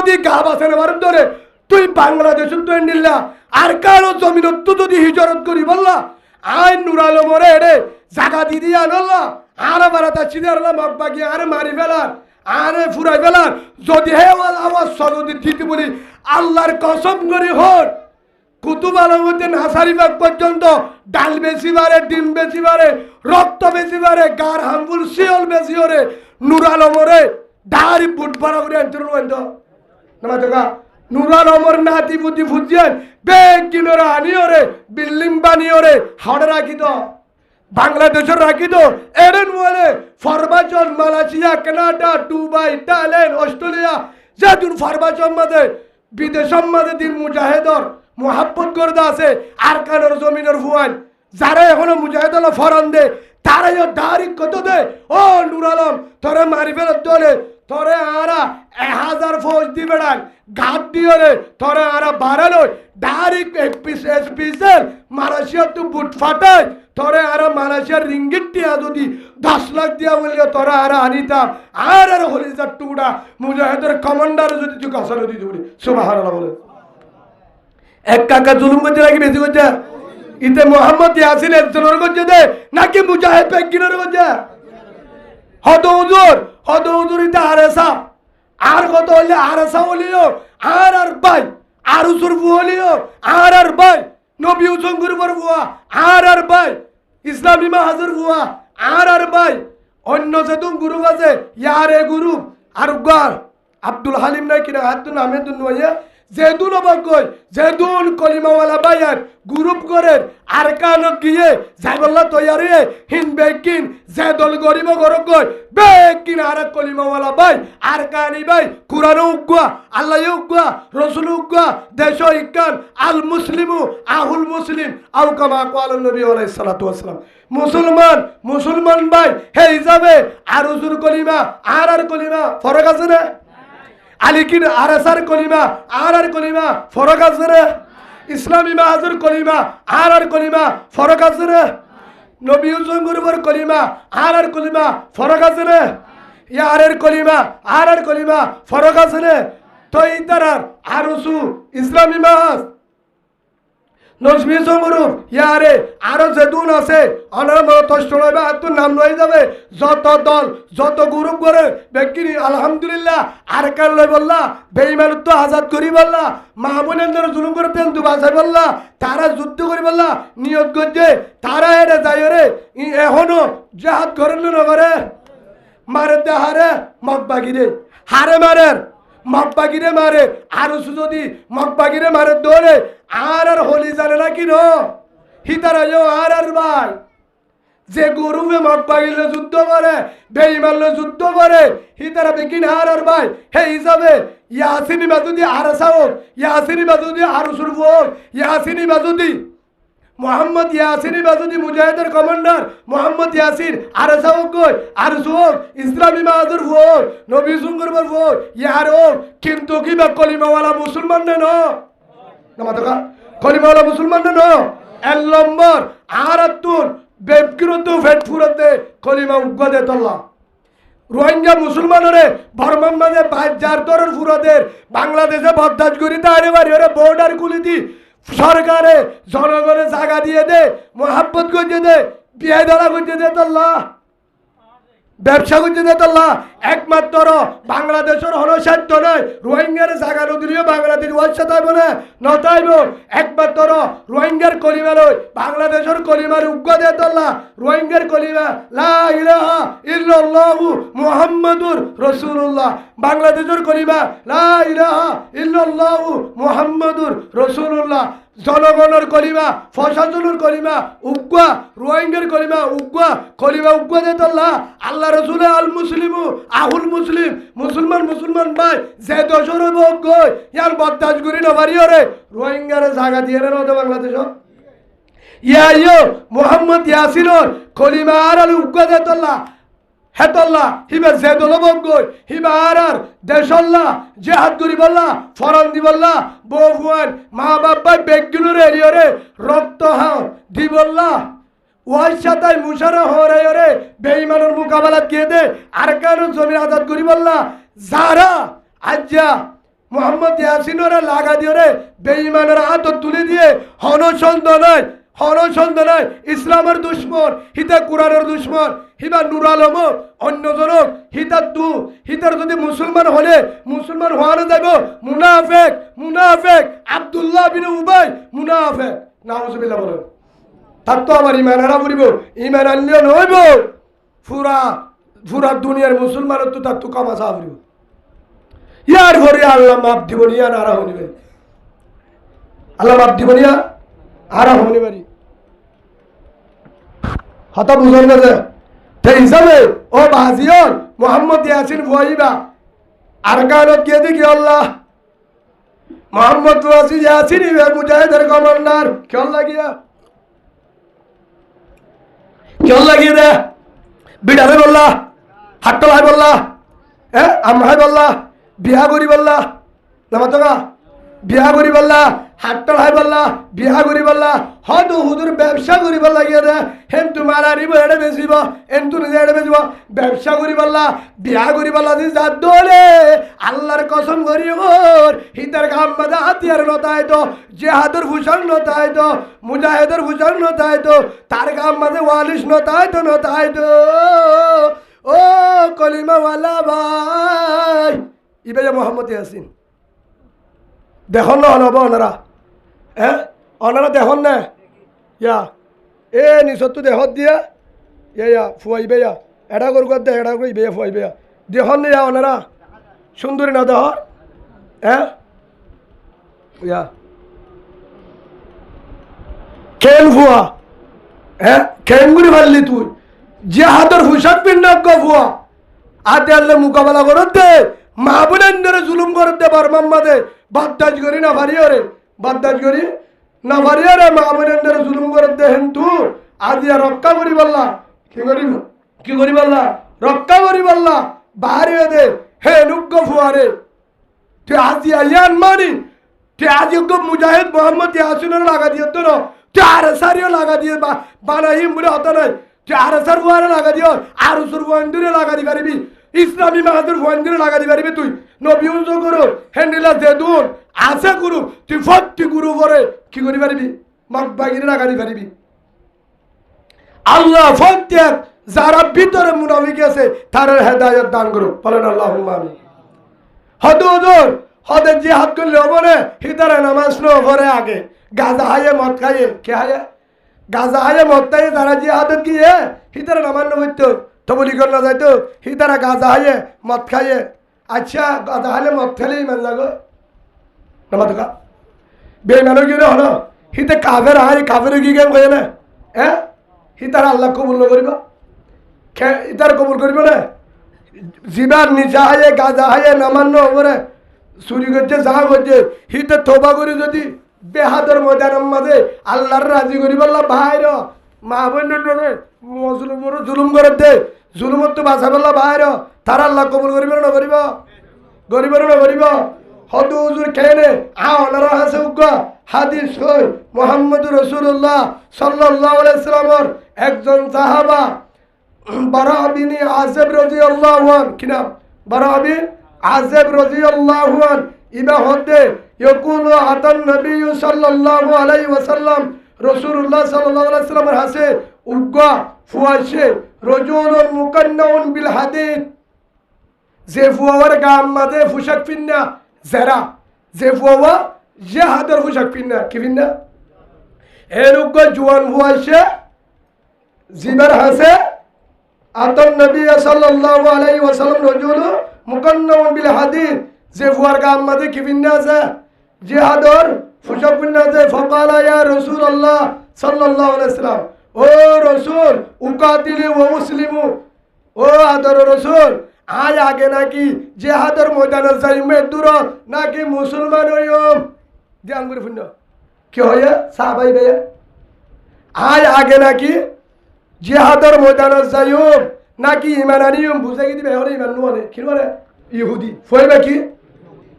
যদি গা বাঁচে নেবার ধরে তুই বাংলাদেশ তো নিল্লা আর কারো জমিন তো যদি হিজরত করি বললা আইন নুরালো মরে রে জাগা দিদি আনল্লা আর বারাতা চিদারলা মগবাগি আর মারি ফেলার আরে ফুরাই ফেলার যদি হে আওয়াজ সনদি দিতে বলি আল্লাহর কসম করে হর কুতুব আলম হতে নাসারিবাগ পর্যন্ত ডাল বেশি বারে ডিম বেশি বারে রক্ত বেশি বারে গার হাম্বুল শিওল বেশি ওরে নুর আলমরে ডারি বুট বাড়া করে আনতে না তো নুর আলমর নাতি বুদ্ধি ফুজিয়েন বেগ কিনোরা আনিওরে বিল্ডিং বানিওরে হাড় রাখি তো বাংলাদেশের রাখি তো এরেন বলে ফরমাচন Malaysia Canada Dubai Thailand Australia যেদিন ফরমাচন মাঝে বিদেশের মাঝে দিন মুজাহিদর মোহাব্বত করতে আছে আর কানোর জমিনের ফুয়ান যারা এখনো মুজাহিদ ফরন দে তারাই দাঁড়ি কত দে ও নুর আলম তোরে মারি ফেলত দলে তোরে আরা 1000 ফৌজ দি বেড়ান ঘাট দিও রে তোরে আরা বাড়ালো ডাইরেক্ট এসপিসেল মালয়েশিয়া তো বুট ফাটায় তোরে আরা মালয়েশিয়ার রিঙ্গিট দিয়া যদি 10 লাখ দিয়া বললে তোরা আরা আনিতাম আর হলিজার টুকরা মুজাহিদের কমান্ডার যদি তুই কাসানো দিতে বলি সুবহানাল্লাহ বলে এক কাকা জুলুম করছে নাকি বেশি করছে ইতে মোহাম্মদ ইয়াসিন একজনের করছে দে নাকি মুজাহিদ পেকিনের করছে হদ হুজুর ইতে আরেসা আর কত হইলে আরেসা হলিও আর ভাই আর উসুর হলিও আর ভাই নবী উসঙ্গুর পর বুয়া আর ভাই ইসলামী মাহাজুর বুয়া আর ভাই অন্য যেতুন গ্রুপ আছে ইয়ারে গ্রুপ আর গার আব্দুল হালিম নাই কিনা হাত নামে তো নয় যেদুন অবগয় যেদুন কলিমাওয়ালা বাইয়ার গ্রুপ করেন আর কান গিয়ে যাইবল্লা তৈয়ারি হিন বেকিন যে দল গরিব গরগয় বেকিন আর কলিমাওয়ালা বাই আর কানি বাই কুরআন উগ্গা আল্লাহ উগ্গা রাসূল উগ্গা দেশ ইকান আল মুসলিমু আহুল মুসলিম আও কামা ক্বালা নবী আলাইহিস সালাতু ওয়াস সালাম মুসলমান ভাই হে হিসাবে আর হুজুর কলিমা আর কলিমা ফরক আছে না আলিকিন আরসার কলিমা আর কলিমা ফরক আছে রে ইসলামী মাহাজুর কলিমা আর কলিমা ফরক আছে রে নবী হুজুর কলিমা আর কলিমা ফরক আছে রে ইয়ারের কলিমা আর কলিমা ফরক আছে রে তো ইতারার আরসু ইসলামী মাহাজ নজমি সমরু ইয়ারে আরো যেদুন আছে অনার তষ্টনবা এত নাম লই যাবে যত দল যত গ্রুপ করে ব্যক্তিনি আলহামদুলিল্লাহ আর কার লই বললা বেঈমান তো আজাদ করি বললা মাহমুদের জুলুম করে তেন দু বাঁচাই বললা তারা যুদ্ধ করি বললা নিয়ত করছে তারা এরে যায় রে এখনো জিহাদ করেন না করে মারে দে হারে মগবাগিরে হারে মারের মগবাগিরে মারে আর যদি মগবাগিরে মারে দৌড়ে আর হলি জানে না কি নো হিতারা আর ভাই যে গরুবে মগবাগিলে যুদ্ধ করে বেঈমানলে যুদ্ধ করে হিতারা বেকিন আর ভাই হে হিসাবে ইয়াসিনী বাজুদি আর সাউক ইয়াসিনী বাজুদি আর সুরফুক ইয়াসিনী বাজুদি মোহাম্মদ ইয়াসিনী বাজুদি মুজাহিদের কমান্ডার মোহাম্মদ ইয়াসিন আর সাউক কই আর সুক ইসলামী মাহাজুর ফুক নবী সুঙ্গর পর ফুক ইয়ার ও কিন্তু কি বা কলিমাওয়ালা মুসলমান নে ন নামাতকা কলিমাওয়ালা মুসলমান নে ন এক নম্বর আর আতুন বেবকিরত ফেট ফুরতে কলিমা উগ্গদে তল্লা রোহিঙ্গা মুসলমানরে বর্মান মাঝে যার দরের ফুরদের বাংলাদেশে বরদাস্ত করি তারে বাড়ি ওরে বর্ডার খুলে দি সরকারে জনগণে জায়গা দিয়ে দে মোহাব্বত করতে দে বিয়ে ধরা করতে দে তল্লা ব্যবসা করতে দে তল্লা একমাত্র বাংলাদেশের হনসাধ্য নয় রোহিঙ্গার জায়গা নদীও বাংলাদেশ ওয়াইসাত হইব না নতাইব একমাত্র রোহিঙ্গার কলিমা লই বাংলাদেশের কলিমার উগ্র দে তল্লা রোহিঙ্গার কলিমা লা ইলাহা ইল্লাল্লাহু মুহাম্মাদুর রাসূলুল্লাহ বাংলাদেশের কলিমা লা ইলাহা ইল্লাল্লাহু মুহাম্মাদুর রাসূলুল্লাহ জনগণের কলিমা প্রশাসনের কলিমা উগ্রা রোহিঙ্গার কলিমা উগ্রা কলিমা উগ্রা দে তল্লা আল্লাহ রসুল আল মুসলিমু আহুল মুসলিম মুসলমান ভাই যে দশর ভোগ গই ইয়ার বরদাস্ত করি না পারি রে রোহিঙ্গারে জায়গা দিয়ে না বাংলাদেশ ইয়া মোহাম্মদ ইয়াসিনর কলিমা আর আল উগ্রা দে তল্লা হেতল্লা হিবা জেদল বগই হিবা আর দেশল্লা জিহাদ করি বললা ফরন দি বললা বউয়ান মা বাবা বেগগুলোর এরিয়রে রক্ত হাও দি বললা ওয়াই সাতাই মুশারা হরে রে বেঈমানের মোকাবেলা দিয়ে দে আর কারণ জমির আজাদ করি বললা যারা আজ্জা মোহাম্মদ ইয়াসিনরে লাগা দিয়ে রে বেঈমানের হাত তুলে দিয়ে হনসন্দ নয় ইসলামের দুশ্মন হিতা কোরআনের দুশ্মন হিবা নুর আলম অন্যজনক হিতার যদি মুসলমান হলে মুসলমান হওয়ানো যাব মুনাফেক আব্দুল্লাহ বিন উবাই মুনাফেক নাউজুবিল্লাহ বলেন। তার তো আমার ইমান হারা করিব, ইমান আনলেও নইব পুরা দুনিয়ার মুসলমানের তো তার তো কমা চাবরিব। ইয়ার ভরে আল্লাহ মাপ দিব নিয়া নারা হনিবে, আল্লাহ মাপ দিব নিয়া আরা হনি পারি হতা বুঝন গেছে। সেই হিসাবে ও বাজিয়ন মোহাম্মদ ইয়াসিন ফুয়াইবা আর কানত গিয়ে দেখি আল্লাহ মোহাম্মদ ইয়াসিন মুজাহিদের কমান্ডার কেন লাগিয়ে দে বিড়ালে বললা হাট্টলাই বললা আমহাই বললা বিয়া করি বললা নামাতকা বিয়া করি বললা হাট্টল হাই বললা বিয়া করি বললা হয়তো হুদুর ব্যবসা করি বললা গিয়ে দে হেন তোমার আনিব এটা বেচিব এন তুই নিজে এটা বেচিব ব্যবসা করি বললা বিয়া করি বললা যে যা দোলে আল্লাহর কসম করি ওর হিতার গাম বাদা হাতিয়ার নতায় তো যে হাতের ভূষণ নতায় তো মুজাহিদের ভূষণ নতায় তো তার গাম বাদে ওয়ালিশ নতায় তো ও কলিমাওয়ালা ভাই ইবে মোহাম্মদ ইয়াসিন দেখুন না হনব ওনারা ওনারা দেখুন না ইয়া নিচত তো দেহত দিয়া ইয়া ফুয়াইবে এটা করু দে এটা করে ইবে ফুয়াইবে দেখুন না ওনারা সুন্দরী না দেহ ইয়া কেন ফুয়া কেন করে পারলি তুই যে হাতের হুসাদ পিন্ডাক ফুয়া হাতে আনলে মোকাবেলা করত দে মা বোনের ধরে জুলুম করত দে বারমাম্মাদে বাদ্দাজ করি না ভারিও রে মা বোনের ধরে জুলুম করত দে হেন তু আজিয়া রক্ষা করি বললা কি করি বললা রক্ষা করি বললা বাহারি দে হে নুগ্গ ফুয়ারে তুই আজিয়া ইয়ান মানি তুই আজি মুজাহিদ মোহাম্মদ ইয়াসিনের লাগা দিয়ে তো তুই আর সারিও লাগা দিয়ে বানাইম বলে হতো নয় তুই আর সার ফুয়ারে লাগা দিও আর সুর ফুয়ান্দুরে লাগা দি পারিবি ইসলামী মাহাদুর ফুয়ান্দুরে লাগা দি পারিবি তুই নবী উনজ করো হ্যান্ডিলা জেদুন আছে গুরু তুই ফট্টি গুরু করে কি করি পারিবি মগবাগিরে লাগা দি পারিবি আল্লাহ ফত্যেক যারা ভিতরে মুনাফিক আছে তার হেদায়েত দান করো বলেন আল্লাহুম্মা আমিন। হদে জিহাদ করলে হবে না হিতারে নামাজ নো পরে আগে গাজা হায়ে মদ খাইয়ে কে হায়ে গাজা হায়ে মদ খাইয়ে তারা জিহাদত গিয়ে হিতারে নামাজ নবইতো তো বলি কর না যাইতো হিতারা গাজা হায়ে মদ খাইয়ে আচ্ছা গাজা হালে মদ খাইলে ইমান লাগো নামাতকা বেইমানো গিয়ে হলো হিতে কাফের হাই কাফের গিয়ে গেম কয়ে না হিতারা আল্লাহ কবুল নকরিব ইতার কবুল করিব না জিবার নিচা হায়ে গাজা হায়ে নামান্য ওপরে চুরি করছে যা করছে হিতে তোবা করি যদি বেহাদর ময়দানের মাঝে আল্লাহর রাজি করি বললা ভাইর মা বোন মজলুমর জুলুম করে দে জুলুমত তো বাঁচা বললা ভাইর তার আল্লাহ কবুল করিব না করিব হদু হুজুর কেনে ওনারা আছে উগ্র হাদিস কই মুহাম্মদুর রাসূলুল্লাহ সাল্লাল্লাহু আলাইহি সাল্লামের একজন সাহাবা বারা বিন আযিব রাদিয়াল্লাহু আনহু কি নাম বারা বিন আযিব রাদিয়াল্লাহু আনহু ইবা হদে ইয়াকুলু আতান নবী সাল্লাল্লাহু আলাইহি ওয়াসাল্লাম রাসূলুল্লাহ সাল্লাল্লাহু আলাইহি সাল্লামের হাসে উগ্র ফুয়াশে রাজুলুন মুকান্নাউন বিল হাদিদ যে ফুয়ার গাম মাঝে ফুশাক পিন্না যারা যে ফুয়া যে হাতের ফুশাক পিন্না কি পিন্না এর উগ্র জুয়ান ফুয়াশে জিবার হাসে আতন নবী সাল্লাল্লাহু আলাইহি ওয়াসাল্লাম রাজুল মুকান্নাউন বিল হাদিদ যে ফুয়ার গাম মাঝে কি পিন্না আছে জিহাদর ফুশাক পিন্না আছে ফাকালা ইয়া রাসূলুল্লাহ সাল্লাল্লাহু আলাইহি ওয়াসাল্লাম ও রাসূল উকাতিলি ওয়া মুসলিমু ও আদর রাসূল আজ আগে নাকি জেহাদের ময়দানে যাইমে দূর নাকি মুসলমান হইম দিয়াঙ্গুর ফুন্য কি হয়ে সাহাবাই বে আজ আগে নাকি জেহাদের ময়দানে যাইম নাকি ইমান আনিম বুঝাই দিবে এখন ইমান নুয়ানে কি মানে ইহুদি ফইবে কি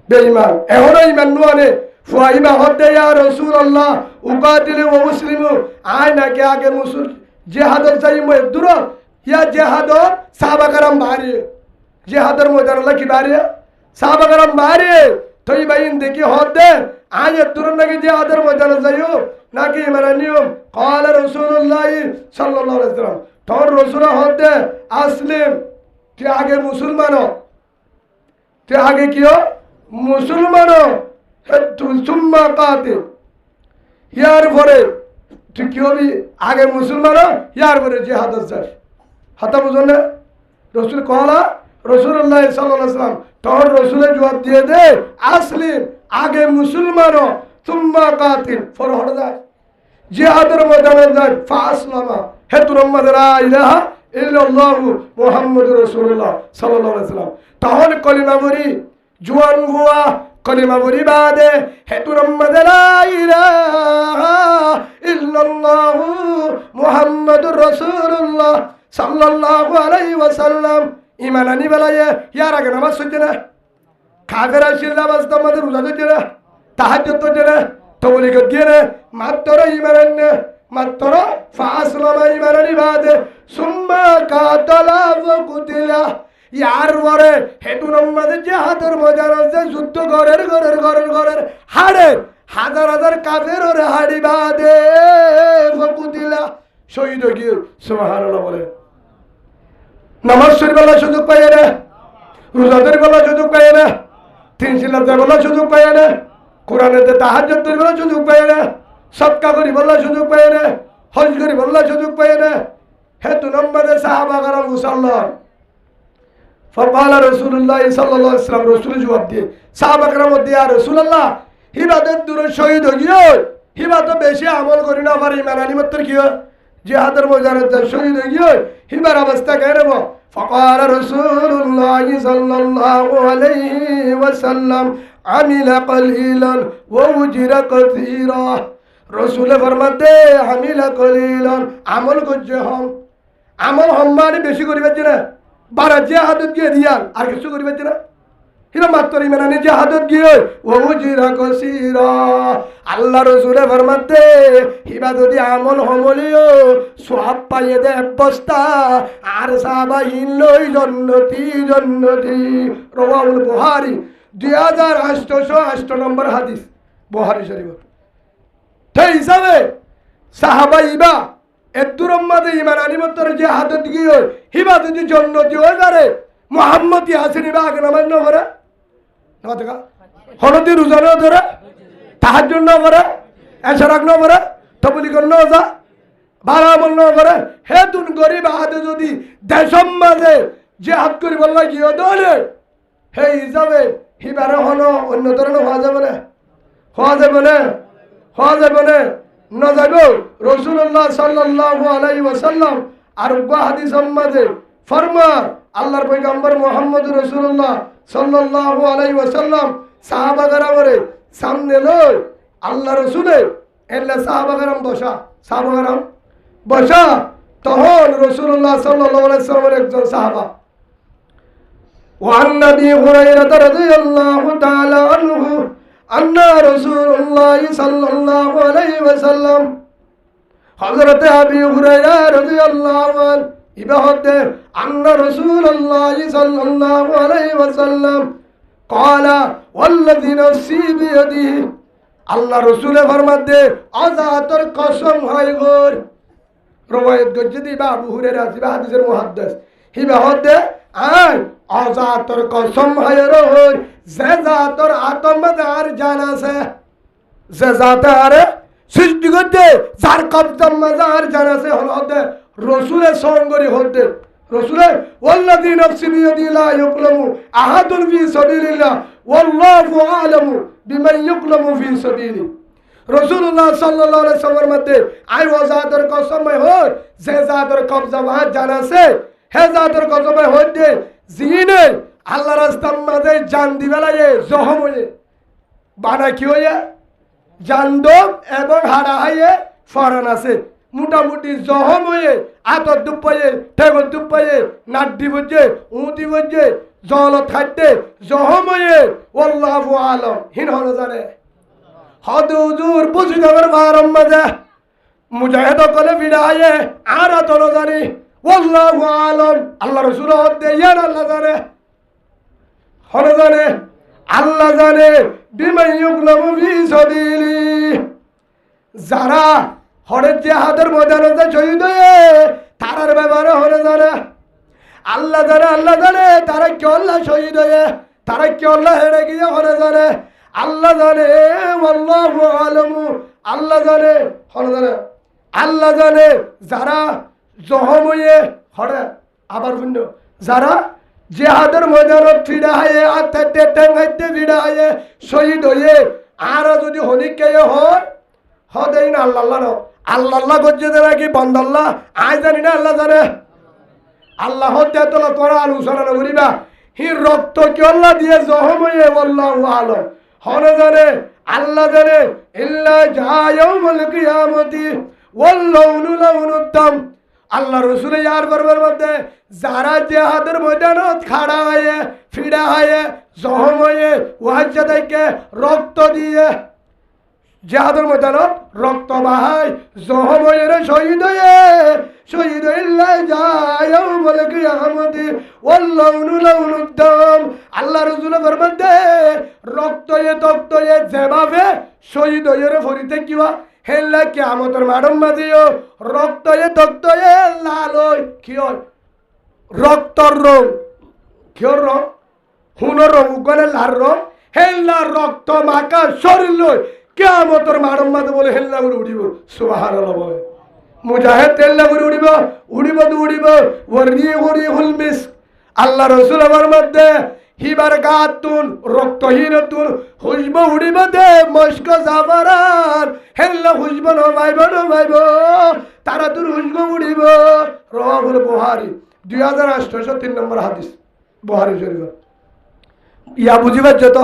বেঈমান এখন ইমান নুয়ানে ফুয়াইমা হদে ইয়া রাসূলুল্লাহ উকাতিলু ওয়া মুসলিমু আজ নাকি আগে মুসল জেহাদের যাইমে দূর ইয়া জেহাদর সাহাবা کرام বাড়ি জেহাদের ময়দানে কি বাড়ি সাহাবা کرام বাড়ি তুই বাইন দেখি হদ দে আজ তুরন নাকি যে আদের ময়দানে যাইও নাকি মানে নিয়ম قال رسول الله صلى الله عليه وسلم তোর রসুল হদ দে আসলিম তুই আগে মুসলমান হ তুই আগে কি হো মুসলমান হ তুই সুম্মা কাতিল ইয়ার পরে তুই কি হবি আগে মুসলমান হ ইয়ার পরে জিহাদ যাস হাতা বুঝো না রসুল কলা রসুল্লাহ সাল্লাল্লাহু আলাইহি ওয়াসাল্লাম তোর রসুলের জবাব দিয়ে দে আসলিম আগে মুসলমান হ সুম্মা কাতিল পরে হট যায় জিহাদের ময়দানে যায় ফাসলামা হে তুরম্মাদ লা ইলাহা ইল্লাল্লাহু মুহাম্মাদুর রাসূলুল্লাহ সাল্লাল্লাহু আলাইহি ওয়াসাল্লাম তাহলে কলিমা বলি জুয়ান হুয়া কলিমা বলি বাদে হে তুরম্মাদ লা ইলাহা ইল্লাল্লাহু মুহাম্মাদুর রাসূলুল্লাহ সাল্লাল্লাহু আলাইহি ওয়াসাল্লাম ঈমান আনি বেলায়ে ইয়ার আগে নামাজ পড়তে না কাফেরা শিল্লা বাস্তা আমাদের রোজা দিতে না তাহাজ্জুদ পড়তে না তবলিগ দিয়ে না মাত্র ঈমান আনে মাত্র ফাসলামা ঈমান আনি বাদে সুম্মা কাতালা ওয়া কুতিলা ইয়ার পরে হেতু নম্বরে জিহাদের ময়দানে যে যুদ্ধ ঘরের হাড়ে হাজার হাজার কাফের ওরে হাড়ি বাদে ওয়া কুতিলা শহীদ হয়ে গিয়ে সুবহানাল্লাহ বলে নামাজ শরীফের সুযোগ পায় না রোজাদের বেলা সুযোগ পায় না তিন সিলাতের বেলা সুযোগ পায় না কোরআনের তাহাজ্জুদের বেলা সুযোগ পায় না সদকা করি বললা সুযোগ পায় না হজ করি বললা সুযোগ পায় না হেতু নম্বরে সাহাবা কারাম মুসাল্লাম فقال رسول الله صلى الله عليه وسلم رسول জবাব দিয়ে সাহাবা কারাম দিয়া রাসূলুল্লাহ ইবাদত দূর শহীদ হইও ইবাদত বেশি আমল করি না পারি ঈমান আনি মাত্র কি জিহাদের ময়দানে শহীদ হইও হিবার অবস্থা কেরব فقال رسول الله صلى الله عليه وسلم عمل قليلا واجر كثيرا রসুল ফরমাতে আমিলা কলিলান আমল করছে হম আমল হম মানে বেশি করিবার না বারা জিহাদত গিয়ে দিয়াল আর কিছু করিবার না হিরা মাত্র ঈমান আনি জিহাদত গিয়ে ওয়াজিরা কাসীরা আল্লাহ রসুল ফরমাতে হিবা যদি আমল হমলিও সওয়াব পাইয়ে দে বস্তা আর সাহাবাহিন লই জান্নতি রাওয়াহুল বুখারী 2808 নম্বর হাদিস বুখারী শরীফ সেই হিসাবে সাহাবা ইবা এদুরম্মাদে ঈমান আনি মাত্র জিহাদত গিয়ে হিবা যদি জান্নতি হয়ে যারে মুহাম্মদি হাসিনি বা আগে নামাজ না করে না হলদি রোজা ধরে তাহাজ্জুদ না করে এশরাক না করে তবলিগ না যা ভালো আমল না করে হে তুন গরিব হাতে যদি দেশম মাঝে জিহাদ করি বললা গিয়ে দলে হে হিসাবে হিবারে হলো অন্য ধরনের হওয়া যাবে না না যাব রাসূলুল্লাহ সাল্লাল্লাহু আলাইহি ওয়াসাল্লাম আর হাদিস মাঝে ফরমান আল্লাহর পয়গম্বর মুহাম্মদুর রাসূলুল্লাহ সাল্লাল্লাহু আলাইহি ওয়াসাল্লাম সাহাবা গারামরে সামনে লই আল্লাহ রাসূলে এলা সাহাবা গারাম বসা তখন রাসূলুল্লাহ সাল্লাল্লাহু আলাইহি ওয়াসাল্লামের একজন সাহাবা وعن ابي هريره رضي الله تعالى عنه ان رسول الله صلى الله عليه وسلم حضرت ابي هريره رضي الله عنه ইবাহতে ان رسول الله صلى الله عليه وسلم قال والذي نفسي بيده আল্লাহ রাসূল ফরমাতে আযাতর কসম হয় গোর রওয়ায়াত গজ্জদি বা আবু হুরায়রা সিবা হাদিসের মুহাদ্দিস ইবাহতে আয় আযাতর কসম হয় রোর যে জাতর আত্মদার জানাছে যে জাতার সৃষ্টি করতে যার কবজা মাজার জানাছে হলতে রাসূলের সঙ্গরি হতে রাসূলের ওয়াল্লাযী নাফসি বিয়াদি লা ইউকলামু আহাদুন ফি সাবিলিল্লাহ ওয়াল্লাহু আ'লামু বিমান ইউকলামু ফি সাবিলি রাসূলুল্লাহ সাল্লাল্লাহু আলাইহি ওয়াসাল্লামের মধ্যে আই ওয়াজাতের কসম হয় যে জাতর কবজা মাজার জানাছে হে জাতর কসম হতে জিনে আল্লাহ রাস্তার মাঝে জান দিবেলায় জহম হয়ে বানা কি হয়ে জানদম এবং হাড়া হয়ে ফরান আছে মোটামুটি জহম হয়ে আতর দুপায়ে টেবল দুপায়ে নাড্ডি বজে উঁতি বজে জল থাকতে জহম হয়ে আল্লাহু আলম হিন হলো জানে হদ হুজুর বুঝি দেবের বারম মাঝে মুজাহিদ কলে বিড়ায়ে আর তল জানি আল্লাহু আলম আল্লাহ রাসূল হদ দেয়ার আল্লাহ জানে হলো জানে আল্লাহ জানে বিমান ইউকলামু ফি সাবিলি যারা হরে জিহাদের ময়দানে শহীদ হয়ে তারার ব্যাপারে হরে জানে আল্লাহ জানে তারা কি আল্লাহ শহীদ হয়ে তারা কি আল্লাহ হেরে গিয়ে হরে জানে আল্লাহ জানে আল্লাহু আলামু আল্লাহ জানে হরে জানে আল্লাহ জানে যারা জখম হয়ে হরে আবার শুনো যারা জিহাদের ময়দানত ফিরা হয়ে আত্মাতে টেঙ্গাইতে ফিরা হয়ে শহীদ হয়ে আর যদি হলিকে হয় হদেই না আল্লাহ আল্লাহ করছে নাকি বন্দাল্লাহ আয় জানি না আল্লাহ জানে আল্লাহ তোলা তোরা আলোচনা করিবা হি রক্ত কি আল্লাহ দিয়ে জখম হয়ে আল্লাহু আলাম হনে জানে আল্লাহ জানে ইল্লা জায়াউমুল কিয়ামতি ওয়াল্লাউনু লাউনুদ্দাম আল্লাহ রসুল ইয়ার বরবার মধ্যে যারা জিহাদের ময়দানত খাড়া হয়ে ফিরা হয়ে জখম হয়ে ওয়াজ্জা থেকে রক্ত দিয়ে জিহাদের ময়দানত রক্ত বাহায় জখম হয়ে শহীদ ইল্লা জায়াউমুল কিয়ামতি ওয়াল্লাউনু লাউনুদ্দাম আল্লাহ রসুলের মধ্যে রক্ত তক্ত যেভাবে শহীদ হয়ে ফরিতে কিবা হেল্লা কিয়ামতের মাডম মাদিও রক্ত তক্ত লাল কি হয় রক্তর রং কিয়র রং হুনর রং উগনে লাল রং হেল্লা রক্ত মাকা শরীর লই কিয়ামতের মাডম মাদে বলে হেল্লা করে উড়িব সুবহানাল্লাহ বলে মুজাহিদ তেল্লা করে উড়িব ওরিহুল মিস্ক আল্লাহ রাসূল আমার মধ্যে হিবার গাতুন রক্তহীনতুন খুশব উড়িব দে মস্ক জাফরান হেল্লা খুশব নবাইব তারা তুর খুশব উড়িব রাওয়াহুল বুখারী 2803 নম্বর হাদিস বুখারী শরীফ ইয়া বুঝিবার যত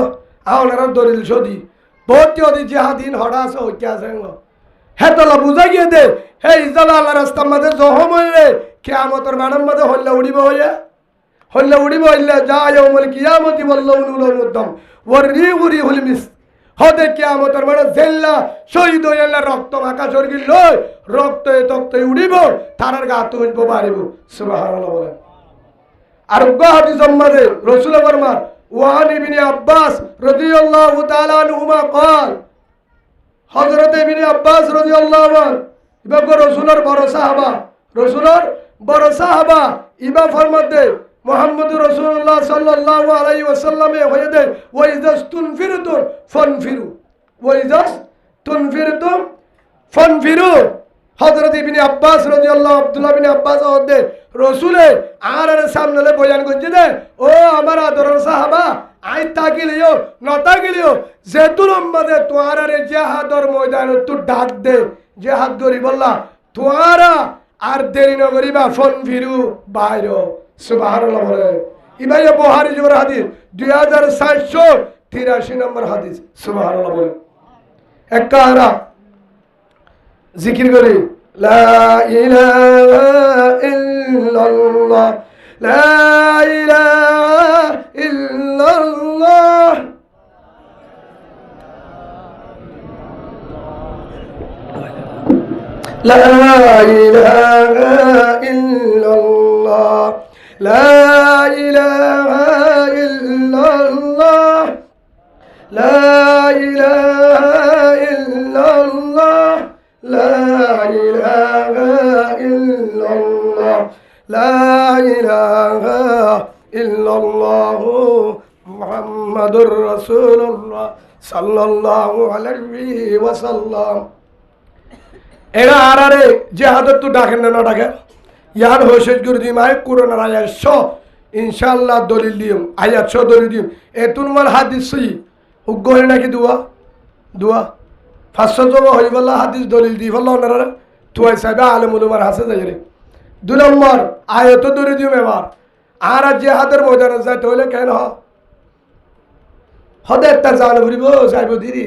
আওনার দলিল সদি বহুত অদি জিহাদিন হড়া আছে হইতে আছে হেতলা বুঝা গিয়ে দে হে ইজালা আল্লাহ রাস্তার মধ্যে জখম হইলে কিয়ামতের মানব মধ্যে হল্লা উড়িব হইলে জায়াউমুল কিয়ামতি ওয়াল্লাউনু লাউনুদ্দাম ওরিহুল মিস্ক হদে কিয়ামতের মানব জেল্লা শহীদ হইলা রক্ত মাখা শরীর লই রক্ত তক্ত উড়িব তারার গা তুলব পারিব সুবহানাল্লাহ বলেন আর হাদিস মধ্যে রাসূল ফরমান ওয়ান ইবনে আব্বাস রাদিয়াল্লাহু তাআলা আনহুমা قال হযরত ইবনে আব্বাস রাদিয়াল্লাহু আনহু ইবা রাসূলের বড় সাহাবা ইবা ফরমাতে মুহাম্মদুর রাসূলুল্লাহ সাল্লাল্লাহু আলাইহি ওয়াসাল্লামে হয়েছে ওয়াইজাস্তুনফিরতুম ফানফিরু হযরত ইবনে আব্বাস রাদিয়াল্লাহু আব্দুল্লাহ ইবনে আব্বাস হদে রাসূলে আর সামনে বয়ান করছে দে ও আমার আদরের সাহাবা আই তাকিলিও নতাকিলিও যেতুল উম্মতে তোয়ারে জিহাদর ময়দানে তু ডাক দে জিহাদ করি বললা তোয়ারা আর দেরি ন করিবা ফানফিরু বাইরো সুবহানাল্লাহ বলে ইমাম বুখারী জবর হাদিস 2783 নম্বর হাদিস সুবহানাল্লাহ বলে এককারা জিকির করি লা ইলাহা ইল্লাল্লাহ লা ইলাহা ইল্লাল্লাহ লা ইলাহা ইল্লাল্লাহ লা ইলাহা ইল্লাল্লাহ লা ইলাহা ইল্লাল্লাহ লা ইলাহা ইল্লাল্লাহ লা ইলাহা ইল্লাল্লাহ মুহাম্মাদুর রাসূলুল্লাহ সাল্লাল্লাহু আলাইহি ওয়াসাল্লাম এরা আরারে জিহাদত তো ডাকেন না ডাকে ইয়ার হোসেজ গুরু দি মাই কোরআন আয়াত 100 ইনশাআল্লাহ দলিল দিম আয়াত 100 দলিল দিম এতুন মাল হাদিস সই উগ্গ হয় নাকি দুয়া 500 জমা হই বলা হাদিস দলিল দি বলা ওনারা তুই সাহেব আলেমুল উমার হাসে যাইরে 2 নম্বর আয়াত দলিল দিম এবার আর জিহাদের ময়দানে যাইতে হলে কেন হদে একটা জান ভরিব যাইব দিদি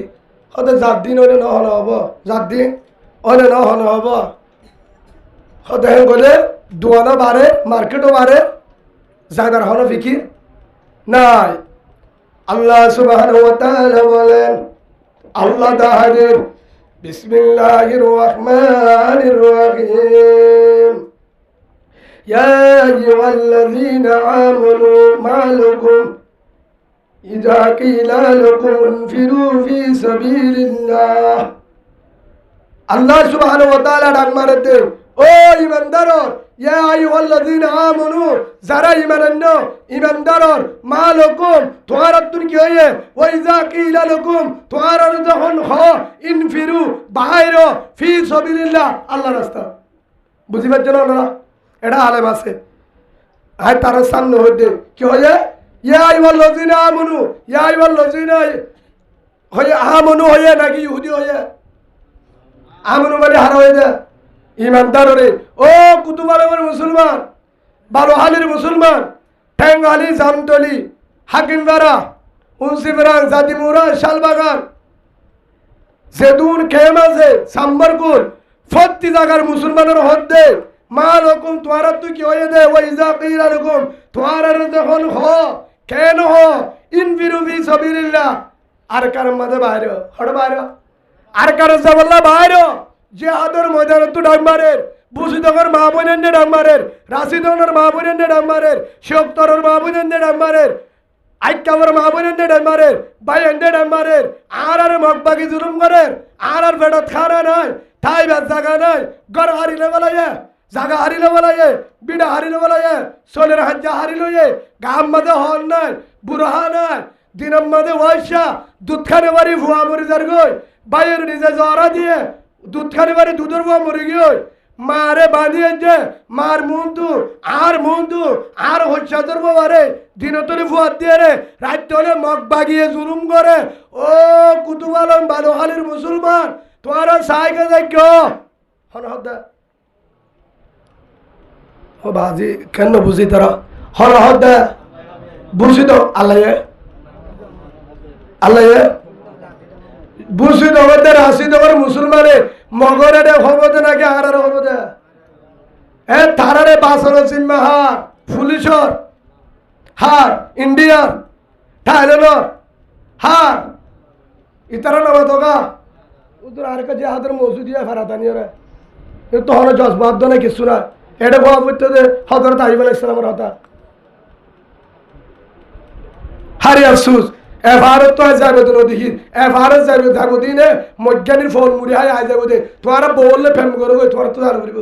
হদে জাত দিন হলে নহলে হব জাত দিন হলে নহলে হব হদে গলে দোয়ানো বাড়ে মার্কেটও বাড়ে যাইবার হলো ফিকির নাই আল্লাহ সুবহানাহু ওয়া তাআলা বলেন আল্লাহ তাআলা বিসমিল্লাহির রহমানির রহিম ইয়া আইয়ুহাল্লাযীনা আমানু মা লাকুম ইযা কিলা লাকুম ইনফিরু ফি সাবিলিল্লাহ আল্লাহ সুবহানাহু ওয়া তাআলা ডাক মারতে ও ঈমানদারর ইয়া আইয়ুহাল্লাযীনা আমানু যারা ঈমান আনো ঈমানদারর মা লাকুম তোমারা তুন কি হয়ে ওয়া ইযা কিলা লাকুম তোমারা যখন হ ইনফিরু বাইর ফি সাবিলিল্লাহ আল্লাহর রাস্তা বুঝিবার জন্য না এটা আলেম আছে আর তার সামনে হইতে কি হয়ে ইয়া আইয়ুহাল্লাযীনা আমানু ইয়া আইয়ুহাল্লাযীনা হয়ে আমানু হয়ে নাকি ইহুদি হয়ে আমানু মানে হারা হয়ে যায় ইমানদার রে ও কুতুবালের মুসলমান বারোহালির মুসলমান ঠ্যাঙ্গালি জামতলি হাকিমবাড়া উনসিফরাং জাতিমুরা শালবাগান জেদুন খেমাজে সাম্বরকুল ফত্তি জাগার মুসলমানের হদ্দে মা রকম তোমারা তুই কি হয়ে দে ওই যা কিরা রকম তোমারা যখন হ কেন হ ইনফিরু ফি সাবিলিল্লাহ আর কার মাঝে বাইরে হড় বাইরে আর কার যাবল্লা বাইরে জিহাদের ময়দানে তো ডাক মারের বুসিদগর মা বোনেন ডাক মারের রাশিদনের মা বোনেন ডাক মারের শোকতরের মা বোনেন ডাক মারের আইকাবর মা বোনেন ডাক মারের বাইন ডাক মারের আর মগবাগি জুলুম করের আর বেড়ত খানা নাই ঠাই বেদ জায়গা নাই ঘর হারিলে বলাইয়ে জায়গা হারিলে বলাইয়ে বিড়া হারিলে বলাইয়ে সোলের হাজ্জা হারিলে গাম মাঝে হন নাই বুড়হা নাই দিনম মাঝে ওয়াইসা দুধ খানে বাড়ি ভুয়া মরি যার গই বাইয়ের নিজে জরা দিয়ে দুধ খানে বাড়ি দুধের ভুয়া মরি গই মারে বাঁধিয়ে যে মার মুন্দু আর হচ্ছাদর বাবারে দিনতলে ভুয়া দিয়ে রে রাত হলে মগ বাগিয়ে জুলুম করে ও কুতুব আলম বালোহালির মুসলমান তোমার সাইকে যাই হন হদ্দা ও বাজি কেন বুঝি তারা হন হদ্দা বুঝি তো আল্লাহ বুঝি তো রাশি তোমার মুসলমানে মগরে হবদে নাকি আরার হবদে এ তারারে বাসর চিনমা হার পুলিশর হার ইন্ডিয়ার থাইল্যান্ডর হার ইতারা নবা তোগা উদর আর কা জিহাদের মসজিদিয়া ফারাতানি রে এ তো হলো জজবাদ না কিছু না এটা গোয়া বলতে যে হযরত আইয়ুব আলাইহিস সালামের কথা হারি আফসোস এভারত তো যাবে তো দেখি এভারত যাবে থাকো দিনে মজ্ঞানীর ফোন মুড়ি হাই আই যাবো দে তোমারা বললে ফেম করো তোমার তো জানো করিব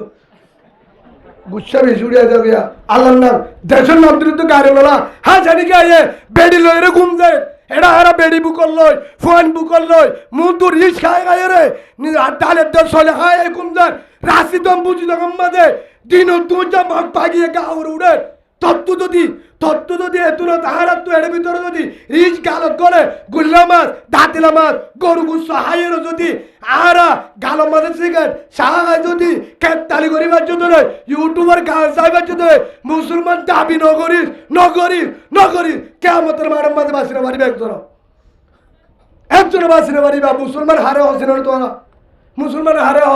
গুচ্ছা ভিজুড়িয়া যাবে আল্লাহর নাম দেশের নাম দিলে তো গাড়ি বলা হ্যাঁ জানি কি আয়ে বেড়ি লই রে ঘুম যায় এটা হারা বেড়ি বুকল লই ফোন বুকল লই মুদু রিস খায় গায়ে রে ডালের দর চলে খায় ঘুম যায় রাশি দম বুঝি তখন মাঝে দিন দুটা ভাগ পাগিয়ে গাওর উড়ে তত্ত্ব যদি এত না তাহারা তো এর ভিতরে যদি রিচ গালত করে গুল্লা মাছ দাঁতিলা মাছ গরু গুচ্ছ হাইয়েরও যদি আরা গালো মাঝে সিগারেট সাহায় যদি কেতালি করিবার জন্য নয় ইউটিউবার গান চাইবার জন্য মুসলমান দাবি নগরিস কেমতের মানব মাঝে বাসিনা মারিবে একজনে বাসিনা মারিবা মুসলমান হারে হসিন তোরা মুসলমান হারে হ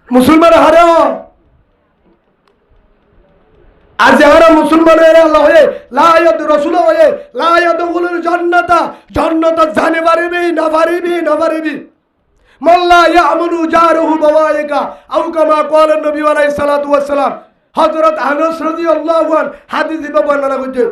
মুসলমান হারে হ আর যারা মুসলমান আল্লাহ হয়ে লায়াদ রসুল হয়ে লায়াদ জান্নাতা জানে পারিবি না পারিবি মোল্লা ইয়ামুনু জারুহু বাওয়াইকা আও কামা ক্বালা নবী আলাইহিস সালাতু ওয়াস সালাম হযরত আনাস রাদিয়াল্লাহু আনহু হাদিসে বর্ণনা করছে